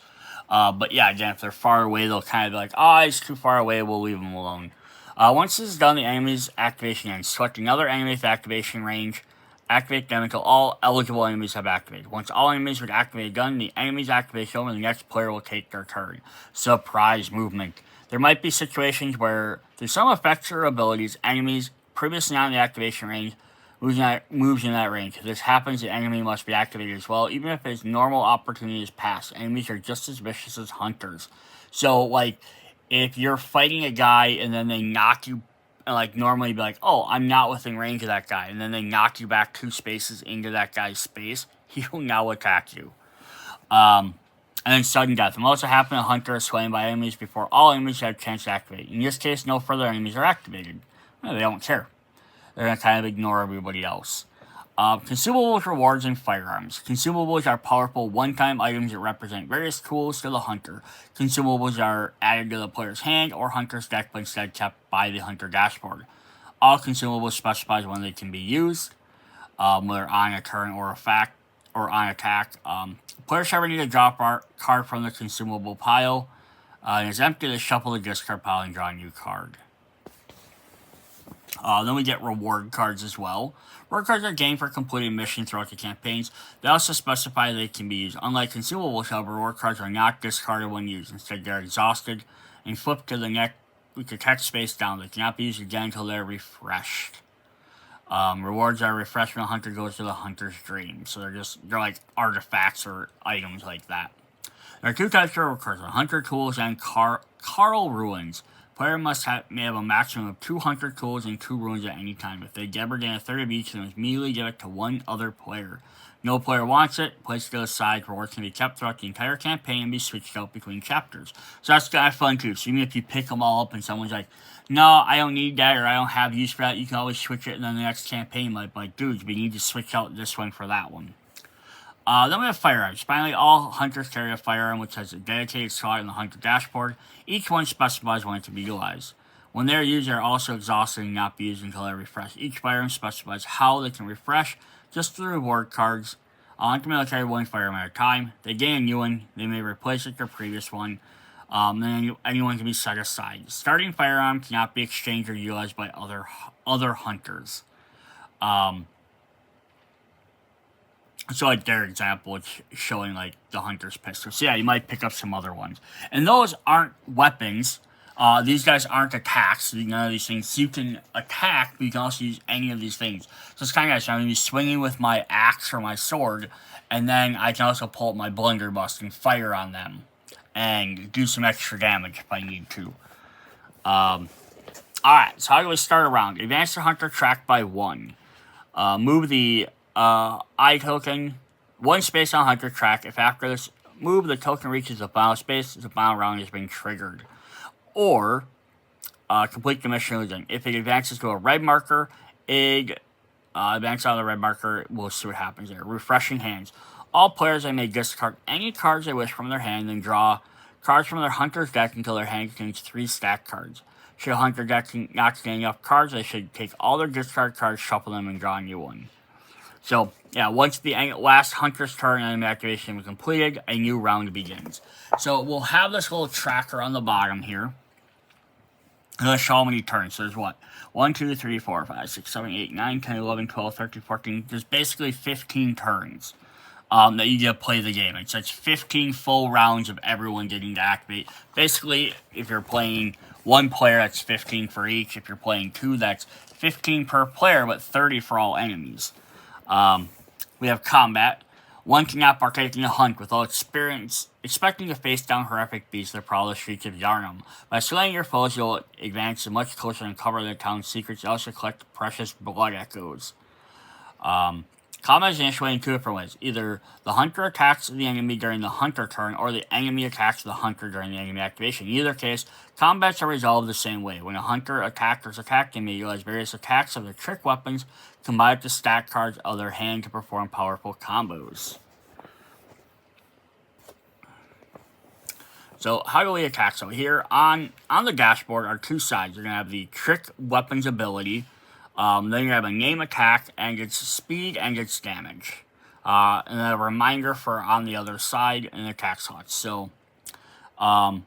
But yeah, again, if they're far away, they'll kind of be like, oh, it's too far away, we'll leave them alone. Once this is done, the enemy's activation ends. Select another enemy with activation range. Activate them until all eligible enemies have activated. Once all enemies with activated gun, the enemy's activation over, and the next player will take their turn. Surprise movement. There might be situations where, through some effects or abilities, enemies previously not in the activation range moves in that range. If this happens, the enemy must be activated as well, even if its normal opportunity is passed. Enemies are just as vicious as hunters. So, like, if you're fighting a guy and then they knock you, like, normally be like, oh, I'm not within range of that guy, and then they knock you back 2 spaces into that guy's space, he will now attack you. And then sudden death. It will also happen a hunter is slain by enemies before all enemies have a chance to activate. In this case, no further enemies are activated. Well, they don't care. They're going to kind of ignore everybody else. Consumables, rewards, and firearms. Consumables are powerful one-time items that represent various tools to the hunter. Consumables are added to the player's hand or hunter's deck, but instead kept by the hunter dashboard. All consumables specifies when they can be used, whether on a turn or on attack. Players ever need to drop a card from the consumable pile. And it's empty to shuffle the discard pile and draw a new card. Then we get reward cards as well. Reward cards are gained for completing missions throughout the campaigns. They also specify they can be used. Unlike consumables, however, reward cards are not discarded when used. Instead, they're exhausted and flipped to the next with the text space down. They cannot be used again until they're refreshed. Rewards are refreshed when a hunter goes to the hunter's dream. So they're like artifacts or items like that. There are 2 types of reward cards: hunter tools and Carl ruins. Player may have a maximum of 2 hunter tools and 2 ruins at any time. If they ever gain a third of each, they must immediately give it to one other player. No player wants it. Place it to the side. Rewards can be kept throughout the entire campaign and be switched out between chapters. So that's kind of fun too. So even if you pick them all up and someone's like, no, I don't need that, or I don't have use for that, you can always switch it, and then the next campaign might be like, dudes, we need to switch out this one for that one. Then we have firearms. Finally, all hunters carry a firearm which has a dedicated slot in the hunter dashboard. Each one specifies when it can be utilized. When they are used, they are also exhausted and not be used until they refresh. Each firearm specifies how they can refresh, just through reward cards. Hunter may carry 1 firearm at a time. They gain a new one. They may replace it with their previous one. Then anyone can be set aside. Starting firearm cannot be exchanged or utilized by other hunters. So like their example, it's showing like the hunter's pistol. So yeah, you might pick up some other ones. And those aren't weapons. These guys aren't attacks. None of these things. You can attack, but you can also use any of these things. So it's kind of nice. I'm going to be swinging with my axe or my sword, and then I can also pull up my blunderbuss and fire on them. And do some extra damage if I need to. Alright, so how do we start a round? Advance the hunter track by 1. Move the I token 1 space on hunter track. If after this move the token reaches the final space, the final round has been triggered. Or complete the mission losing. If it advances to a red marker, advance on the red marker, we'll see what happens there. Refreshing hands. All players may discard any cards they wish from their hand and draw cards from their hunter's deck until their hand contains 3 stack cards. Should a hunter deck not contain enough cards, they should take all their discard cards, shuffle them, and draw a new one. So, yeah, once the last hunter's turn and activation is completed, a new round begins. So, we'll have this little tracker on the bottom here. I'm going to show how many turns. So, there's what? 1, 2, 3, 4, 5, 6, 7, 8, 9, 10, 11, 12, 13, 14. There's basically 15 turns that you get to play the game. It's 15 full rounds of everyone getting to activate. Basically, if you're playing 1 player, that's 15 for each. If you're playing 2, that's 15 per player, but 30 for all enemies. We have combat. One cannot partake in a hunt without expecting to face down horrific beasts that prowl the streets of Yharnam. By slaying your foes, you'll advance much closer and cover the town's secrets. You also collect precious blood echoes. Combat is initiated in two different ways. Either the hunter attacks the enemy during the hunter turn, or the enemy attacks the hunter during the enemy activation. In either case, combats are resolved the same way. When a hunter attackers attack, they may utilize various attacks of their trick weapons combined with the stat cards of their hand to perform powerful combos. So how do we attack? So here on the dashboard are two sides. You're going to have the trick weapons ability. Then you have a name attack and its speed and its damage. And then a reminder for on the other side and attack slots. So the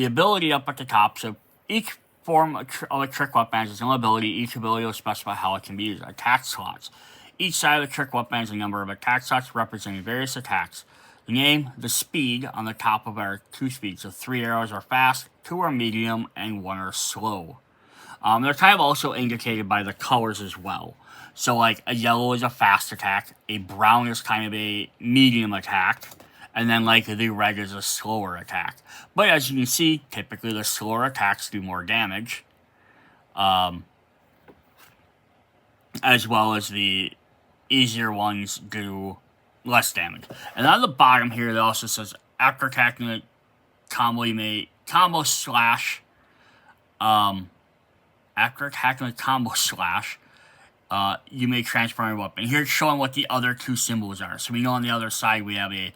ability up at the top. So each form of a trick weapon has its own ability. Each ability will specify how it can be used. Attack slots. Each side of the trick weapon has a number of attack slots representing various attacks. The name, the speed on the top of our 2 speeds. So 3 arrows are fast, 2 are medium, and 1 are slow. They're kind of also indicated by the colors as well. So like a yellow is a fast attack, a brown is kind of a medium attack, and then like the red is a slower attack. But as you can see, typically the slower attacks do more damage, as well as the easier ones do less damage. And on the bottom here, it also says after attacking a combo, you may combo slash. After attacking a combo slash, you may transform your weapon. Here it's showing what the other 2 symbols are. So we know on the other side we have a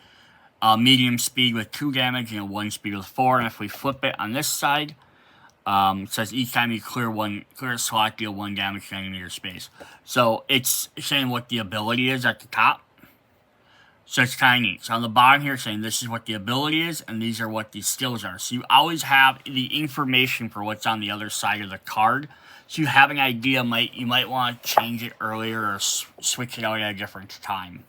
medium speed with 2 damage and a 1 speed with 4. And if we flip it on this side, it says each time you clear a slot, deal 1 damage to enemy or space. So it's saying what the ability is at the top. So it's kind of neat. So on the bottom here, it's saying this is what the ability is, and these are what the skills are. So you always have the information for what's on the other side of the card. So you have an idea, you might want to change it earlier or switch it out at a different time.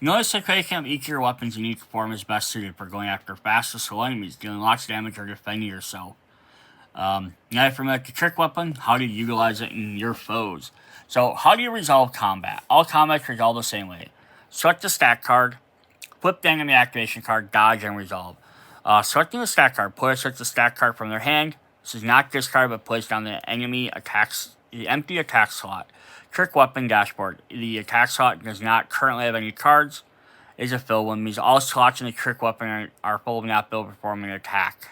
Notice the creation of each of your weapons' unique form is best suited for going after fast or slow enemies, dealing lots of damage or defending yourself. Now if you're familiar with the trick weapon, how do you utilize it in your foes? So how do you resolve combat? All combats resolve the same way. Select the stat card, flip the enemy activation card, dodge, and resolve. Selecting the stat card, players select the stat card from their hand. This is not discarded but placed on the enemy the empty attack slot. Trick weapon dashboard. The attack slot does not currently have any cards. It is a fill one, means all slots in the trick weapon are full but not built performing an attack.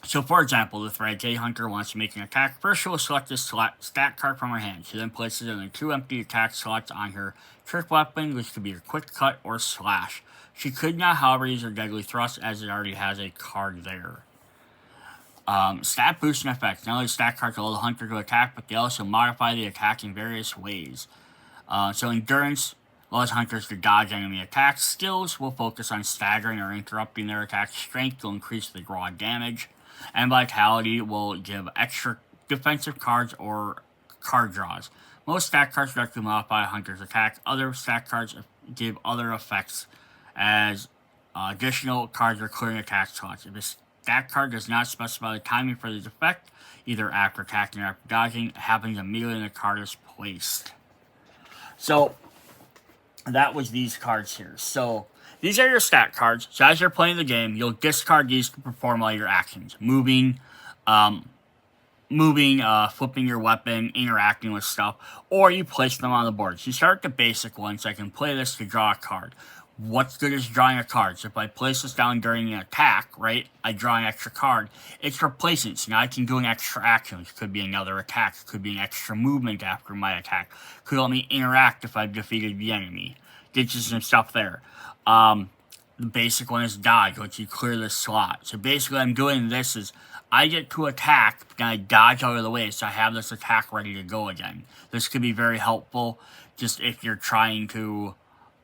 So for example, the Thread J Hunter wants to make an attack. First, she will select this stat card from her hand. She then places it in the 2 empty attack slots on her trick weapon, which could be her quick cut or slash. She could not, however, use her deadly thrust as it already has a card there. Stat boost and effects. Not only stat cards allow the hunter to attack, but they also modify the attack in various ways. So endurance allows hunters to dodge enemy attacks. Skills will focus on staggering or interrupting their attacks. Strength will increase the raw damage. And vitality will give extra defensive cards or card draws. Most stat cards directly modify a hunter's attack. Other stat cards give other effects as additional cards are clearing attack slots. If a stat card does not specify the timing for this effect, either after attacking or after dodging, it happens immediately when the card is placed. So that was these cards here. So these are your stat cards. So as you're playing the game, you'll discard these to perform all your actions. Moving, flipping your weapon, interacting with stuff, or you place them on the board. So you start the basic one, so I can play this to draw a card. What's good is drawing a card. So if I place this down during an attack, right, I draw an extra card. It's replacing. So now I can do an extra action, which could be another attack. It could be an extra movement after my attack. Could let me interact if I've defeated the enemy. Get you some stuff there. The basic one is dodge, which you clear the slot. So basically I'm doing this is I get to attack, then I dodge out of the way, so I have this attack ready to go again. This could be very helpful just if you're trying to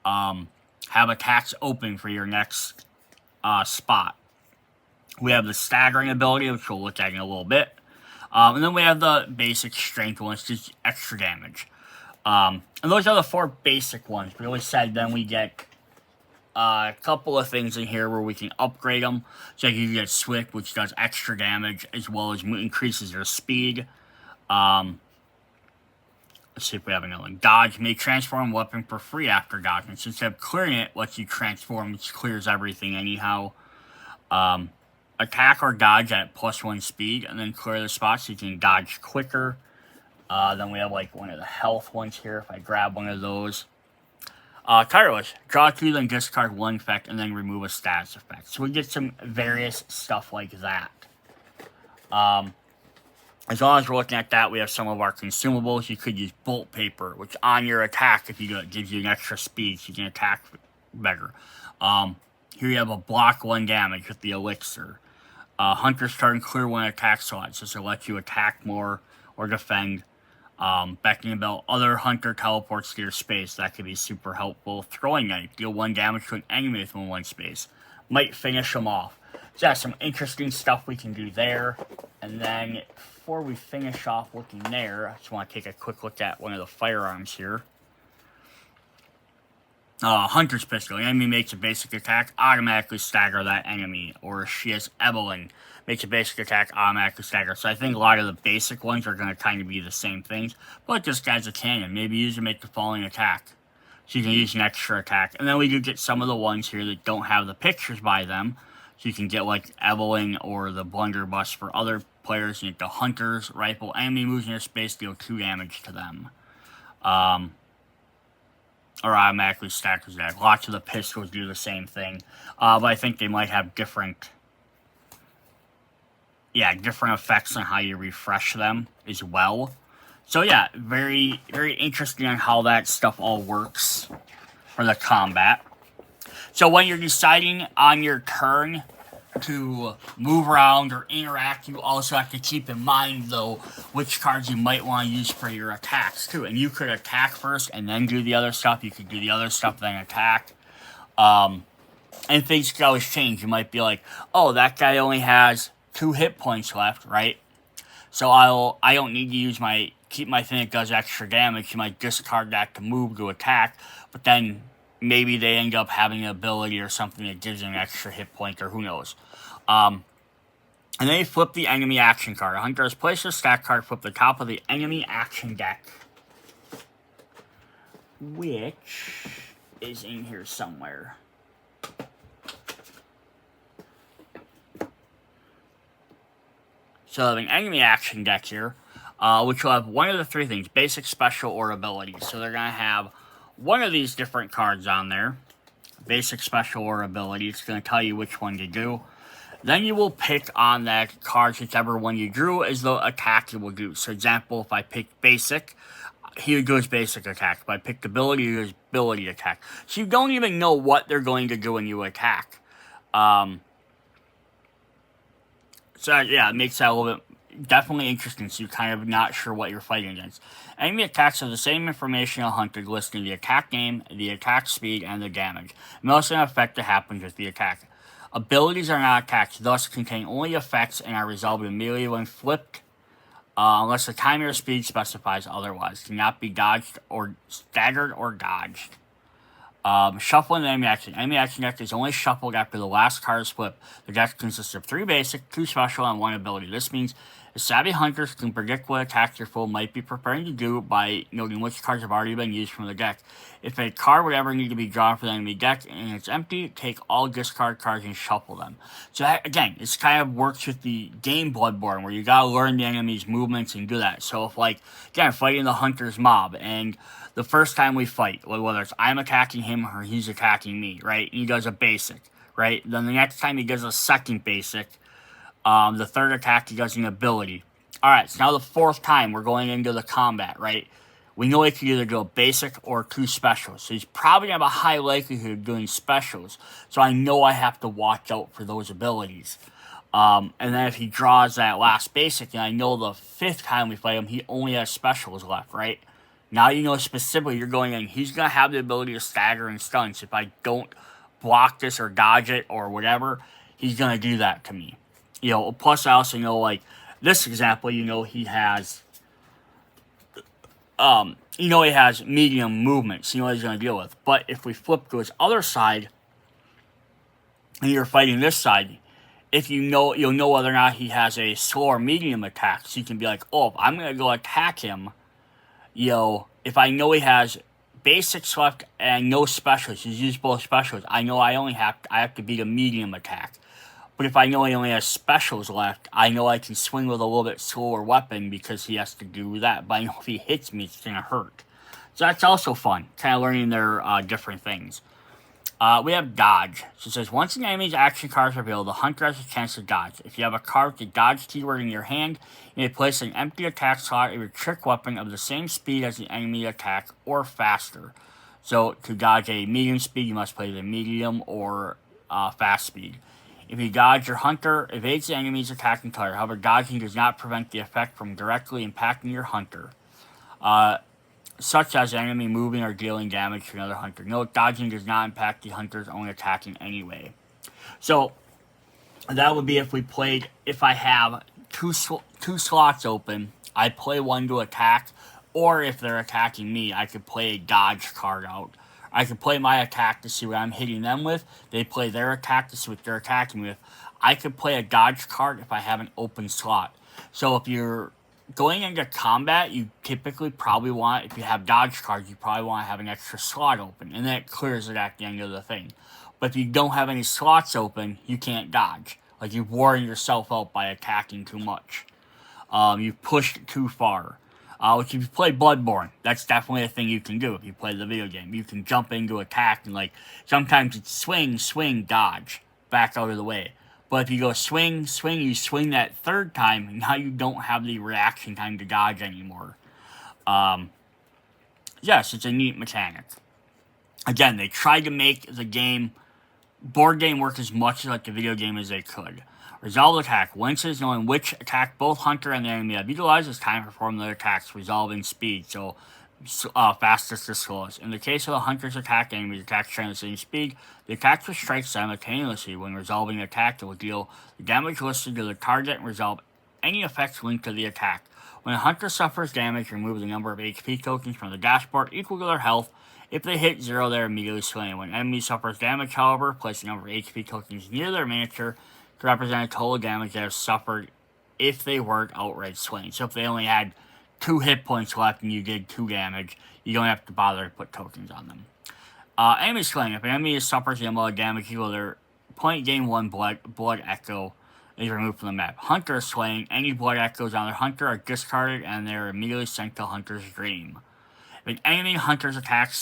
have attacks open for your next spot. We have the staggering ability, which we'll look at in a little bit. And then we have the basic strength ones, just extra damage. And those are the 4 basic ones. We always said then we get a couple of things in here where we can upgrade them. So you get Swift, which does extra damage, as well as increases your speed. let's see if we have another one. Dodge may transform weapon for free after dodging. So instead of clearing it, lets you transform, which clears everything anyhow. Attack or dodge at +1 speed, and then clear the spot so you can dodge quicker. Then we have like one of the health ones here. If I grab one of those. Tireless. Draw 2, then discard 1 effect, and then remove a status effect. So we get some various stuff like that. As long as we're looking at that, we have some of our consumables. You could use bolt paper, which on your attack, if you do it, gives you an extra speed, so you can attack better. Here you have a block 1 damage with the elixir. Hunter's turn, clear 1 attack slot, so it lets you attack more or defend. Beckoning about other hunter teleports to your space. That could be super helpful. Throwing knife, deal 1 damage to an enemy within 1 space. Might finish them off. So yeah, some interesting stuff we can do there. And then before we finish off looking there, I just want to take a quick look at one of the firearms here. Hunter's Pistol. The enemy makes a basic attack, automatically stagger that enemy. Or she has Evelyn. Makes a basic attack, automatically stagger. So I think a lot of the basic ones are going to kind of be the same things. But this guy's a cannon. Maybe use to make the following attack. So you can use an extra attack. And then we do get some of the ones here that don't have the pictures by them. So you can get like Evelyn or the Blunderbuss for other players. You get the Hunter's Rifle. Enemy moves in your space, deal 2 damage to them. Or automatically staggers that. Lots of the pistols do the same thing. But I think they might have different effects on how you refresh them as well. So yeah, very, very interesting on how that stuff all works for the combat. So when you're deciding on your turn to move around or interact, you also have to keep in mind, though, which cards you might want to use for your attacks, too. And you could attack first and then do the other stuff. You could do the other stuff, then attack. And things could always change. You might be like, oh, that guy only has 2 hit points left, right? So I don't need to use keep my thing that does extra damage. You might discard that to move to attack, but then maybe they end up having an ability or something that gives them an extra hit point, or who knows. And then you flip the enemy action card. A hunter has placed a stack card, flip the top of the enemy action deck, which is in here somewhere. So I have an enemy action deck here, which will have one of the 3 things, basic, special, or abilities. So they're going to have one of these different cards on there, basic, special, or ability. It's going to tell you which one to do. Then you will pick on that card, whichever one you drew, is the attack you will do. So example, if I pick basic, he would do his basic attack. If I picked ability, he would do his ability attack. So you don't even know what they're going to do when you attack. So yeah, it makes that a little bit definitely interesting, so you're kind of not sure what you're fighting against. Enemy attacks have the same information on Hunter, listing the attack name, the attack speed, and the damage. Most of the effect that happens with the attack. Abilities are not attacks, thus contain only effects and are resolved immediately when flipped, unless the time or speed specifies otherwise. Cannot be dodged or staggered or dodged. Shuffling the enemy action. Enemy action deck is only shuffled after the last card is flipped. The deck consists of 3 basic, 2 special, and 1 ability. This means savvy hunters can predict what attacks your foe might be preparing to do by noting which cards have already been used from the deck. If a card would ever need to be drawn from the enemy deck and it's empty, take all discard cards and shuffle them. So that, again, this kind of works with the game Bloodborne, where you gotta learn the enemy's movements and do that. So if, like, again, fighting the hunter's mob, and the first time we fight, whether it's I'm attacking him or he's attacking me, right? And he does a basic, right? Then the next time he does a second basic. The third attack, he does an ability. Alright, so now the 4th time we're going into the combat, right? We know he can either do a basic or 2 specials. So he's probably going to have a high likelihood of doing specials. So I know I have to watch out for those abilities. And then if he draws that last basic, and I know the 5th time we fight him, he only has specials left, right? Now you know specifically you're going in, he's going to have the ability to stagger and stun. So if I don't block this or dodge it or whatever, he's going to do that to me. You know, plus I also know, like, this example, you know, he has, he has medium movements. You know what he's going to deal with. But if we flip to his other side, and you're fighting this side, if you know, you'll know whether or not he has a slow or medium attack. So you can be like, oh, if I'm going to go attack him, if I know he has basics left and no specials, he's used both specials, I know I have to beat a medium attack. But if I know he only has specials left, I know I can swing with a little bit slower weapon because he has to do that. But I know if he hits me, it's going to hurt. So that's also fun, kind of learning their different things. We have dodge. So it says, once an enemy's action cards are revealed, the hunter has a chance to dodge. If you have a card with the dodge keyword in your hand, you may place an empty attack slot of your trick weapon of the same speed as the enemy attack or faster. So to dodge a medium speed, you must play the medium or fast speed. If you dodge, your hunter evades the enemy's attacking card. However, dodging does not prevent the effect from directly impacting your hunter, such as the enemy moving or dealing damage to another hunter. Note, dodging does not impact the hunter's own attacking anyway. So, that would be if I have two slots open, I play one to attack, or if they're attacking me, I could play a dodge card out. I could play my attack to see what I'm hitting them with. They play their attack to see what they're attacking with. I could play a dodge card if I have an open slot. So if you're going into combat, you typically probably want, if you have dodge cards, you probably want to have an extra slot open. And then it clears it at the end of the thing. But if you don't have any slots open, you can't dodge. Like you've worn yourself out by attacking too much. You've pushed it too far. Which if you play Bloodborne, that's definitely a thing you can do if you play the video game. You can jump into attack and sometimes it's swing, dodge, back out of the way. But if you go swing, you swing that third time, and now you don't have the reaction time to dodge anymore. Yes, it's a neat mechanic. Again, they tried to make the board game work as much like the video game as they could. Resolve attack. Once it is knowing which attack both hunter and the enemy have utilized, it's time to perform their attacks, resolving speed, so fastest to slowest. In the case of the hunter's attack, enemy's attack share the same speed. The attacks will strike simultaneously. When resolving the attack, it will deal the damage listed to the target and resolve any effects linked to the attack. When a hunter suffers damage, remove the number of HP tokens from the dashboard equal to their health. If they hit 0, they are immediately slain. When an enemy suffers damage, however, place the number of HP tokens near their miniature to represent total damage they have suffered if they weren't outright slain. So if they only had 2 hit points left and you did 2 damage, you don't have to bother to put tokens on them. Enemy slain. If an enemy suffers the amount of damage equal to their point, gain 1 blood echo is removed from the map. Hunter slain. Any blood echoes on their hunter are discarded and they are immediately sent to Hunter's Dream. If an enemy hunter's attack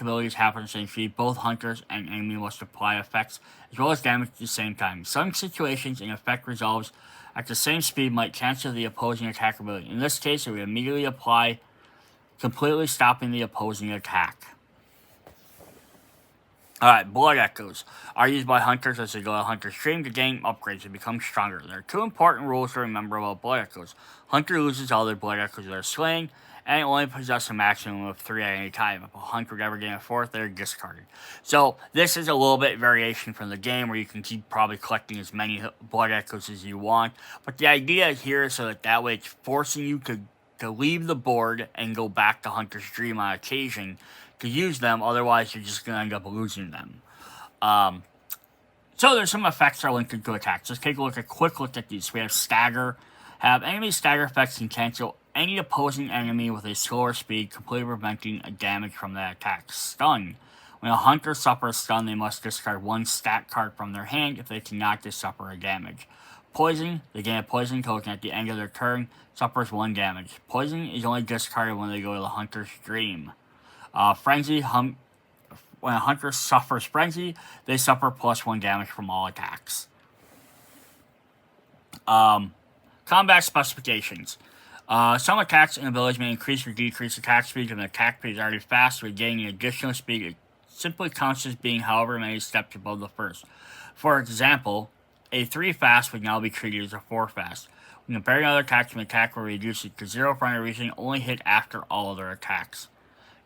abilities happen at the same speed, both hunters and enemy must apply effects as well as damage at the same time. In some situations, an effect resolves at the same speed might cancel the opposing attack ability. In this case, it would immediately apply, completely stopping the opposing attack. Alright, blood echoes are used by hunters as they go to Hunter's Dream to gain upgrades and become stronger. There are 2 important rules to remember about blood echoes. Hunter loses all their blood echoes that are slain, and it only possesses a maximum of 3 at any time. If a hunter would ever gain a 4th, they're discarded. So, this is a little bit variation from the game where you can keep probably collecting as many blood echoes as you want. But the idea here is so that way it's forcing you to leave the board and go back to Hunter's Dream on occasion to use them, otherwise you're just going to end up losing them. So, there's some effects that are linked to attacks. Let's take a quick look at these. We have stagger. Have enemy stagger effects can cancel any opposing enemy with a slower speed, completely preventing a damage from that attack. Stun. When a hunter suffers stun, they must discard 1 stat card from their hand if they cannot suffer a damage. Poison. They gain a poison token at the end of their turn, suffers 1 damage. Poison is only discarded when they go to the Hunter's Dream. Frenzy. When a hunter suffers Frenzy, they suffer +1 damage from all attacks. Combat specifications. Some attacks and abilities may increase or decrease attack speed if an attack speed is already fast, so gaining additional speed it simply counts as being however many steps above the first. For example, a 3 fast would now be treated as a 4 fast. When comparing other attacks, an attack will reduce it to 0 for any reason, only hit after all other attacks.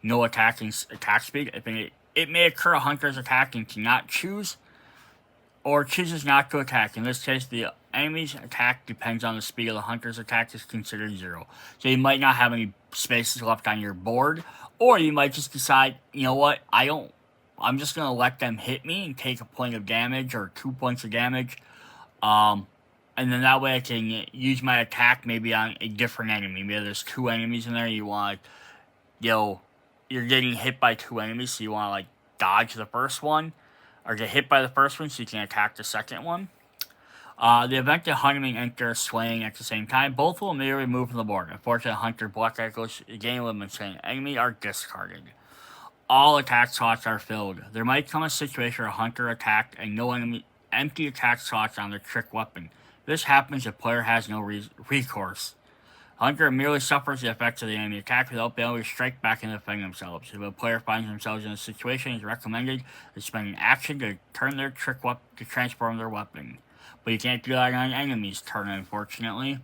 No attacking attack speed. It may occur a hunter's attacking cannot choose or chooses not to attack. In this case, the enemy's attack depends on the speed of the hunter's attack is considered 0. So you might not have any spaces left on your board, or you might just decide, you know what, I'm just going to let them hit me and take a point of damage or 2 points of damage. And then that way I can use my attack maybe on a different enemy. Maybe there's 2 enemies in there, you want to you're getting hit by 2 enemies, so you want to, like, dodge the first one, or get hit by the first one so you can attack the second one. The event that Hunter and Enter are swaying at the same time, both will immediately move from the board. Unfortunately, Hunter block echoes, gain limit saying enemy are discarded. All attack slots are filled. There might come a situation where Hunter attacked and no enemy empty attack slots on their trick weapon. This happens if player has no recourse. Hunter merely suffers the effects of the enemy attack without being able to strike back and defend themselves. If a player finds themselves in a situation, it is recommended to spend an action to turn their trick weapon to transform their weapon. But you can't do that on an enemy's turn, unfortunately.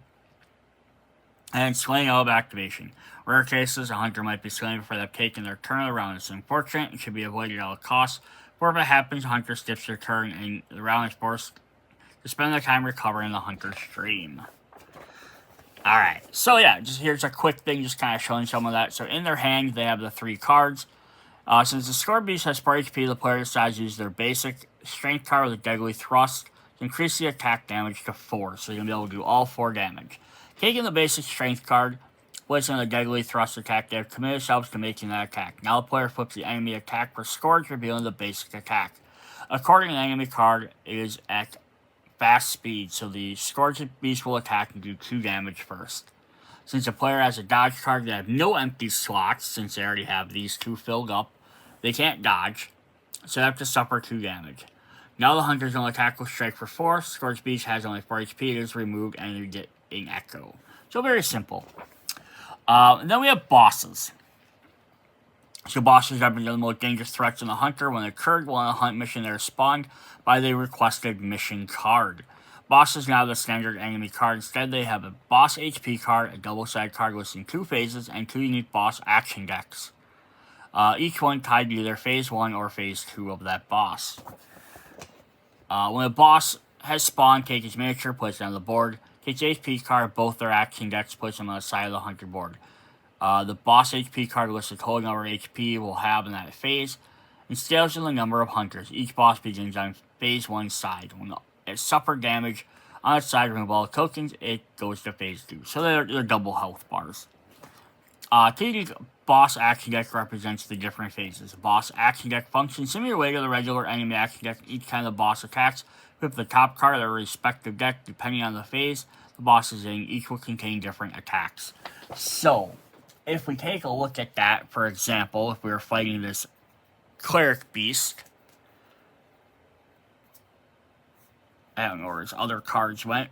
And slaying out of activation. Rare cases, a hunter might be slain before they've taken their turn around. It's unfortunate and should be avoided at all costs. For if it happens, a hunter skips their turn and the round is forced to spend their time recovering the hunter's stream. Alright, so yeah, just here's a quick thing, just kind of showing some of that. So in their hand, they have the 3 cards. Since the Scourge Beast has 4 HP, the player decides to use their basic strength card with a deadly thrust to increase the attack damage to 4. So you're going to be able to do all 4 damage. Taking the basic strength card, placing the deadly thrust attack, they have committed themselves to making that attack. Now the player flips the enemy attack for Scourge, revealing the basic attack. According to the enemy card, it is at fast speed, so the Scourge Beast will attack and do 2 damage first. Since the player has a dodge card, they have no empty slots, since they already have these 2 filled up. They can't dodge, so they have to suffer 2 damage. Now the hunter's only attack will strike for 4. Scourge Beast has only 4 HP, it is removed, and you get an echo. So very simple. And then we have bosses. So bosses represent the most dangerous threats in the hunter. When occurred while on a hunt mission, they are spawned by the requested mission card. Bosses now have the standard enemy card. Instead, they have a boss HP card, a double-sided card listing 2 phases, and 2 unique boss action decks. Each one tied to either phase 1 or phase 2 of that boss. When a boss has spawned, take his miniature, place it on the board. Take the HP card, both their action decks, place them on the side of the hunter board. The boss HP card lists the total number of HP will have in that phase, and scales in the number of hunters. Each boss begins on phase 1 side. When it suffered damage on its side, remove all tokens, it goes to phase 2. So they're double health bars. Each boss action deck represents the different phases. The boss action deck functions similar way to the regular enemy action deck. Each time the boss attacks, flip the top card of their respective deck, depending on the phase the boss is in. Each will contain different attacks. So, if we take a look at that, for example, if we were fighting this cleric beast, I don't know where his other cards went,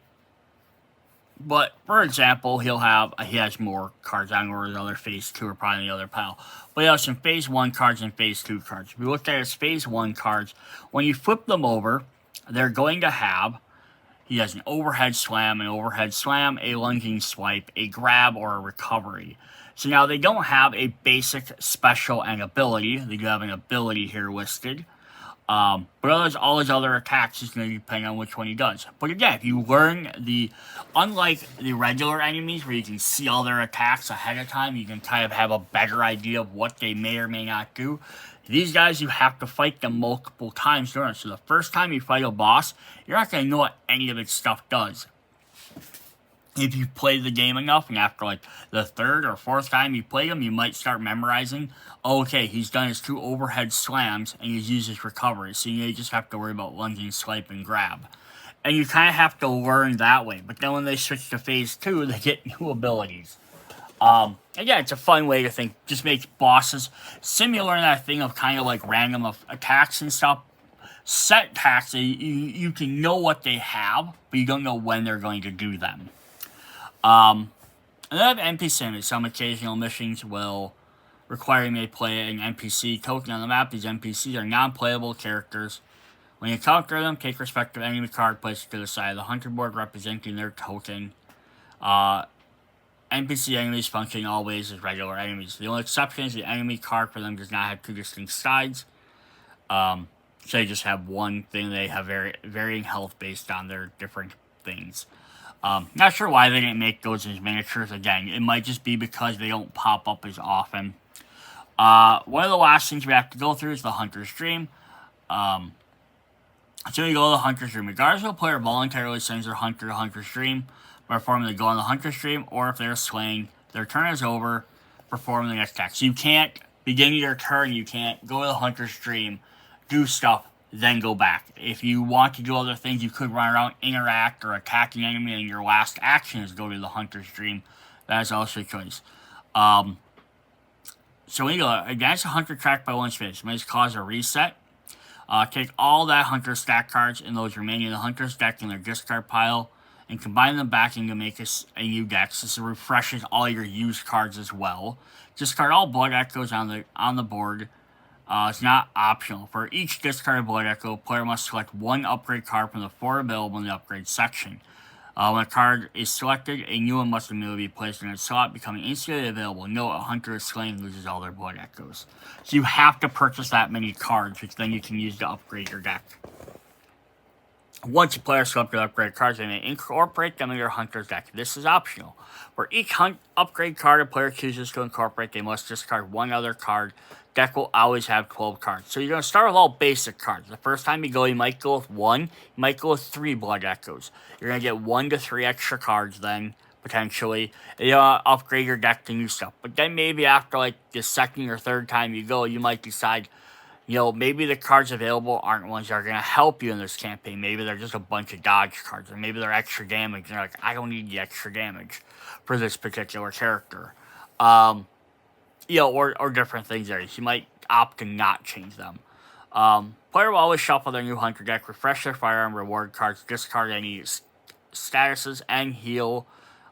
but for example, he has more cards. I don't know where his other phase 2 are probably in the other pile, but he has some phase 1 cards and phase 2 cards. If we look at his phase 1 cards, when you flip them over, they're going to have, he has an overhead slam, a lunging swipe, a grab, or a recovery. So now they don't have a basic special and ability. They do have an ability here listed. But all his other attacks is going to depend on which one he does. But again, if you learn unlike the regular enemies where you can see all their attacks ahead of time, you can kind of have a better idea of what they may or may not do. These guys, you have to fight them multiple times during it. So the first time you fight a boss, you're not going to know what any of its stuff does. If you play the game enough, and after like the 3rd or 4th time you play him, you might start memorizing, okay, he's done his 2 overhead slams, and he's used his recovery, so you just have to worry about lunging, swipe, and grab. And you kind of have to learn that way, but then when they switch to phase 2, they get new abilities. Again, it's a fun way to think, just makes bosses similar in that thing of kind of like random attacks and stuff. Set attacks, you can know what they have, but you don't know when they're going to do them. And then I have NPC enemies. Some occasional missions will require you to play an NPC token on the map. These NPCs are non-playable characters. When you encounter them, take respective enemy card, place it to the side of the hunter board representing their token. NPC enemies function always as regular enemies. The only exception is the enemy card for them does not have 2 distinct sides. So they just have one thing. They have varying health based on their different things. Not sure why they didn't make those as miniatures. Again, it might just be because they don't pop up as often. One of the last things we have to go through is the Hunter's Dream. So you go to the Hunter's Dream. Regardless if a player voluntarily sends their hunter to Hunter's Dream by performing the go on the Hunter's Dream, or if they're slain, their turn is over. perform the next attack. So you can't begin your turn, you can't go to the Hunter's Dream, do stuff, then go back. If you want to do other things, you could run around, interact, or attack an enemy, and your last action is go to the Hunter's Dream. That is also a choice. So when you go, advance the Hunter track by one space. May cause a reset. Take all that Hunter stack cards and those remaining in the Hunter's deck in their discard pile and combine them back into make a new deck. This refreshes all your used cards as well. Discard all Blood Echoes on the board. It's not optional. For each discarded Blood Echo, player must select one upgrade card from the 4 available in the upgrade section. When a card is selected, a new one must immediately be placed in its slot, becoming instantly available. Note, a hunter is slain and loses all their Blood Echoes. So you have to purchase that many cards, which then you can use to upgrade your deck. Once a player selected upgrade cards, they may incorporate them in your hunter's deck. This is optional. For each upgrade card a player chooses to incorporate, they must discard one other card. Deck will always have 12 cards. So you're going to start with all basic cards. The first time you go, you might go with 1. You might go with 3 Blood Echoes. You're going to get 1 to 3 extra cards then, potentially. You'll upgrade your deck to new stuff. But then maybe after like the second or third time you go, you might decide, maybe the cards available aren't ones that are going to help you in this campaign. Maybe they're just a bunch of dodge cards. Or maybe they're extra damage. And you're like, I don't need the extra damage for this particular character. Or different things there. You might opt to not change them. Player will always shuffle their new hunter deck, refresh their firearm reward cards, discard any statuses, and heal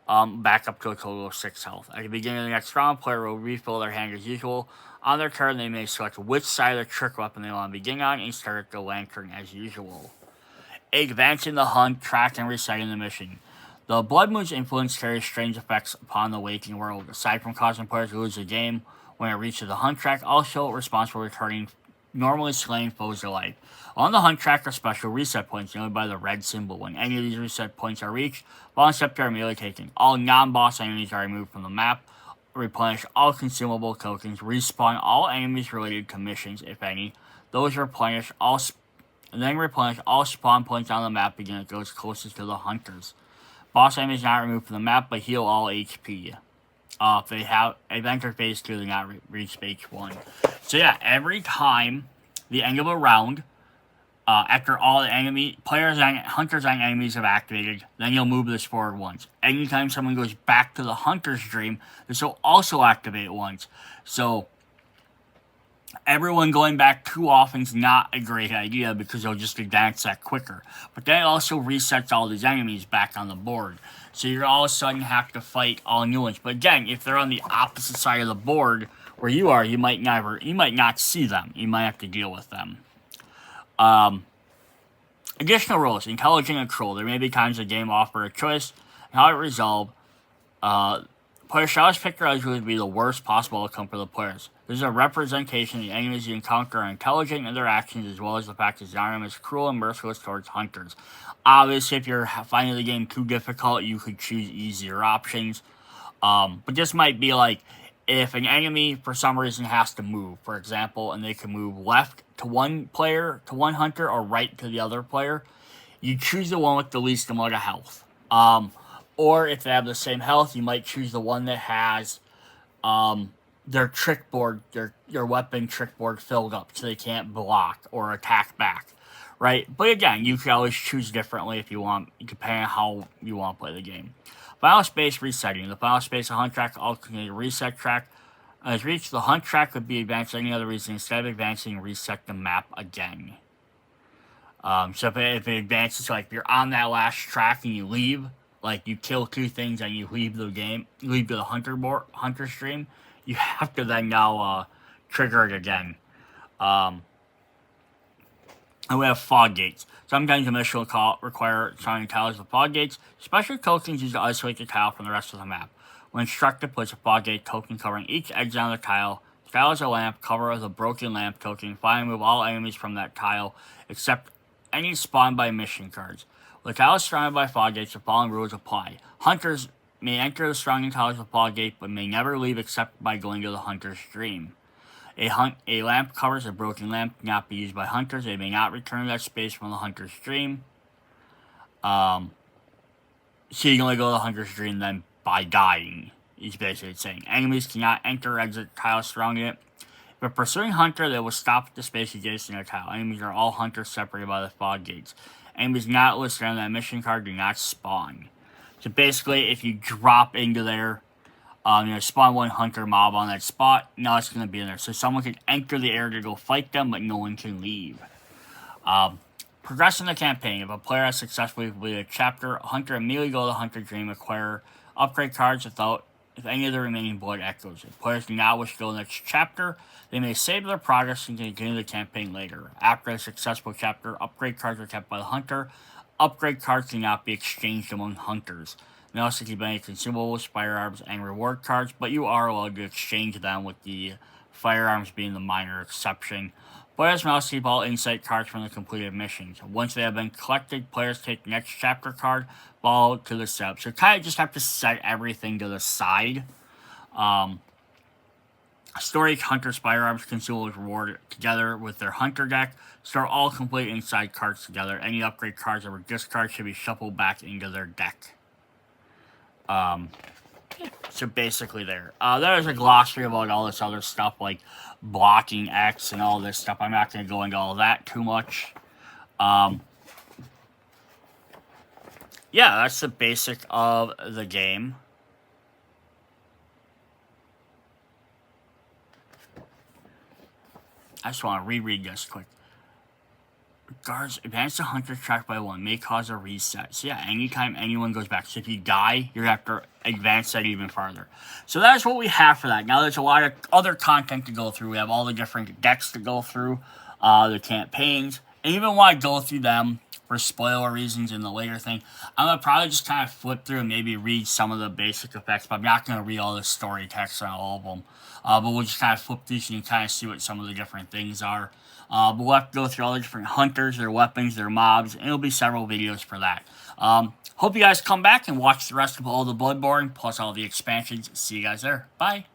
back up to a total of 6 health. At the beginning of the next round, player will refill their hand as usual. On their turn, they may select which side of the trick weapon they want to begin on and start the lantern as usual. Advancing the hunt, track, and resetting the mission. The Blood Moon's influence carries strange effects upon the waking world. Aside from causing players to lose the game when it reaches the hunt track, also responsible for returning normally slain foes to life. On the hunt track are special reset points, noted by the red symbol. When any of these reset points are reached, boss steps are immediately taken. All non-boss enemies are removed from the map. Replenish all consumable tokens. Respawn all enemies related to missions, if any. Those replenish all spawn points on the map again at those closest to the hunters. Boss enemies not removed from the map, but heal all HP. If they have adventure phase 2, they not reach phase 1. So yeah, every time the end of a round, after all the hunters and enemies have activated, then you'll move this forward once. Anytime someone goes back to the hunter's dream, this will also activate once. So everyone going back too often is not a great idea because they'll just advance that quicker. But that also resets all these enemies back on the board. So you're all of a sudden have to fight all new ones. But again, if they're on the opposite side of the board where you are, you might not see them. You might have to deal with them. Additional rules: intelligent and cruel. There may be times the game offer a choice and how it resolved. Players shall always pick their eligibility to be the worst possible outcome for the players. This is a representation of the enemies you encounter are intelligent in their actions, as well as the fact that Yharnam is cruel and merciless towards hunters. Obviously, if you're finding the game too difficult, you could choose easier options. But this might be like, if an enemy, for some reason, has to move, for example, and they can move left to one player, to one hunter, or right to the other player, you choose the one with the least amount of health. Or if they have the same health, you might choose the one that has their trick board, your weapon trick board filled up so they can't block or attack back, right? But again, you can always choose differently if you want, depending on how you want to play the game. Final space resetting. The final space of hunt track alternating reset track. As reached, the hunt track could be advanced for any other reason. Instead of advancing, reset the map again. So if it advances, like if you're on that last track and you leave, like you kill 2 things and you leave the game, leave the hunter stream, you have to then now trigger it again. And we have fog gates. Sometimes the mission will require surrounding tiles with fog gates. Special tokens used to isolate the tile from the rest of the map. When instructed, place a fog gate token covering each edge on the tile. The tile is a lamp, cover with a broken lamp token. Finally, remove all enemies from that tile, except any spawned by mission cards. When the tile is surrounded by fog gates, the following rules apply. Hunters may enter the surrounding tiles with fog gate, but may never leave except by going to the hunter's dream. A lamp covers a broken lamp, cannot be used by hunters. They may not return to that space from the hunter's dream. So you can only go to the hunter's dream then by dying. he's basically saying. Enemies cannot enter or exit tiles surrounding it. If a pursuing hunter, they will stop at the space adjacent to a tile. Enemies are all hunters separated by the spawn gates. Enemies not listed on that mission card do not spawn. So basically, if you drop into there, spawn one hunter mob on that spot, now it's going to be in there. So someone can enter the area to go fight them, but no one can leave. Progressing the campaign. If a player has successfully completed a chapter, a hunter immediately go to the hunter dream, acquire upgrade cards without if any of the remaining blood echoes. If players do not wish to go to the next chapter, they may save their progress and continue the campaign later. After a successful chapter, upgrade cards are kept by the hunter. Upgrade cards cannot be exchanged among hunters. They also keep any consumables, firearms, and reward cards, but you are allowed to exchange them, with the firearms being the minor exception. Players may also keep all insight cards from the completed missions. Once they have been collected, players take the next chapter card, follow to the setup. So kind of just have to set everything to the side. Story hunters, firearms, consumables, reward together with their hunter deck. Store all complete inside cards together. Any upgrade cards that were discarded should be shuffled back into their deck. So basically there. There's a glossary about all this other stuff, like blocking X and all this stuff. I'm not going to go into all that too much. Yeah, that's the basic of the game. I just want to reread this quick. Guards advance the hunter tracked by one may cause a reset. So yeah, anytime anyone goes back. So if you die, you're going to have to advance that even farther. So that's what we have for that. Now there's a lot of other content to go through. We have all the different decks to go through, the campaigns. And even want to go through them for spoiler reasons in the later thing. I'm going to probably just kind of flip through and maybe read some of the basic effects, but I'm not going to read all the story text on all of them. But we'll just kind of flip through so you can kind of see what some of the different things are. But we'll have to go through all the different hunters, their weapons, their mobs, and it'll be several videos for that. Hope you guys come back and watch the rest of all the Bloodborne, plus all the expansions. See you guys there. Bye.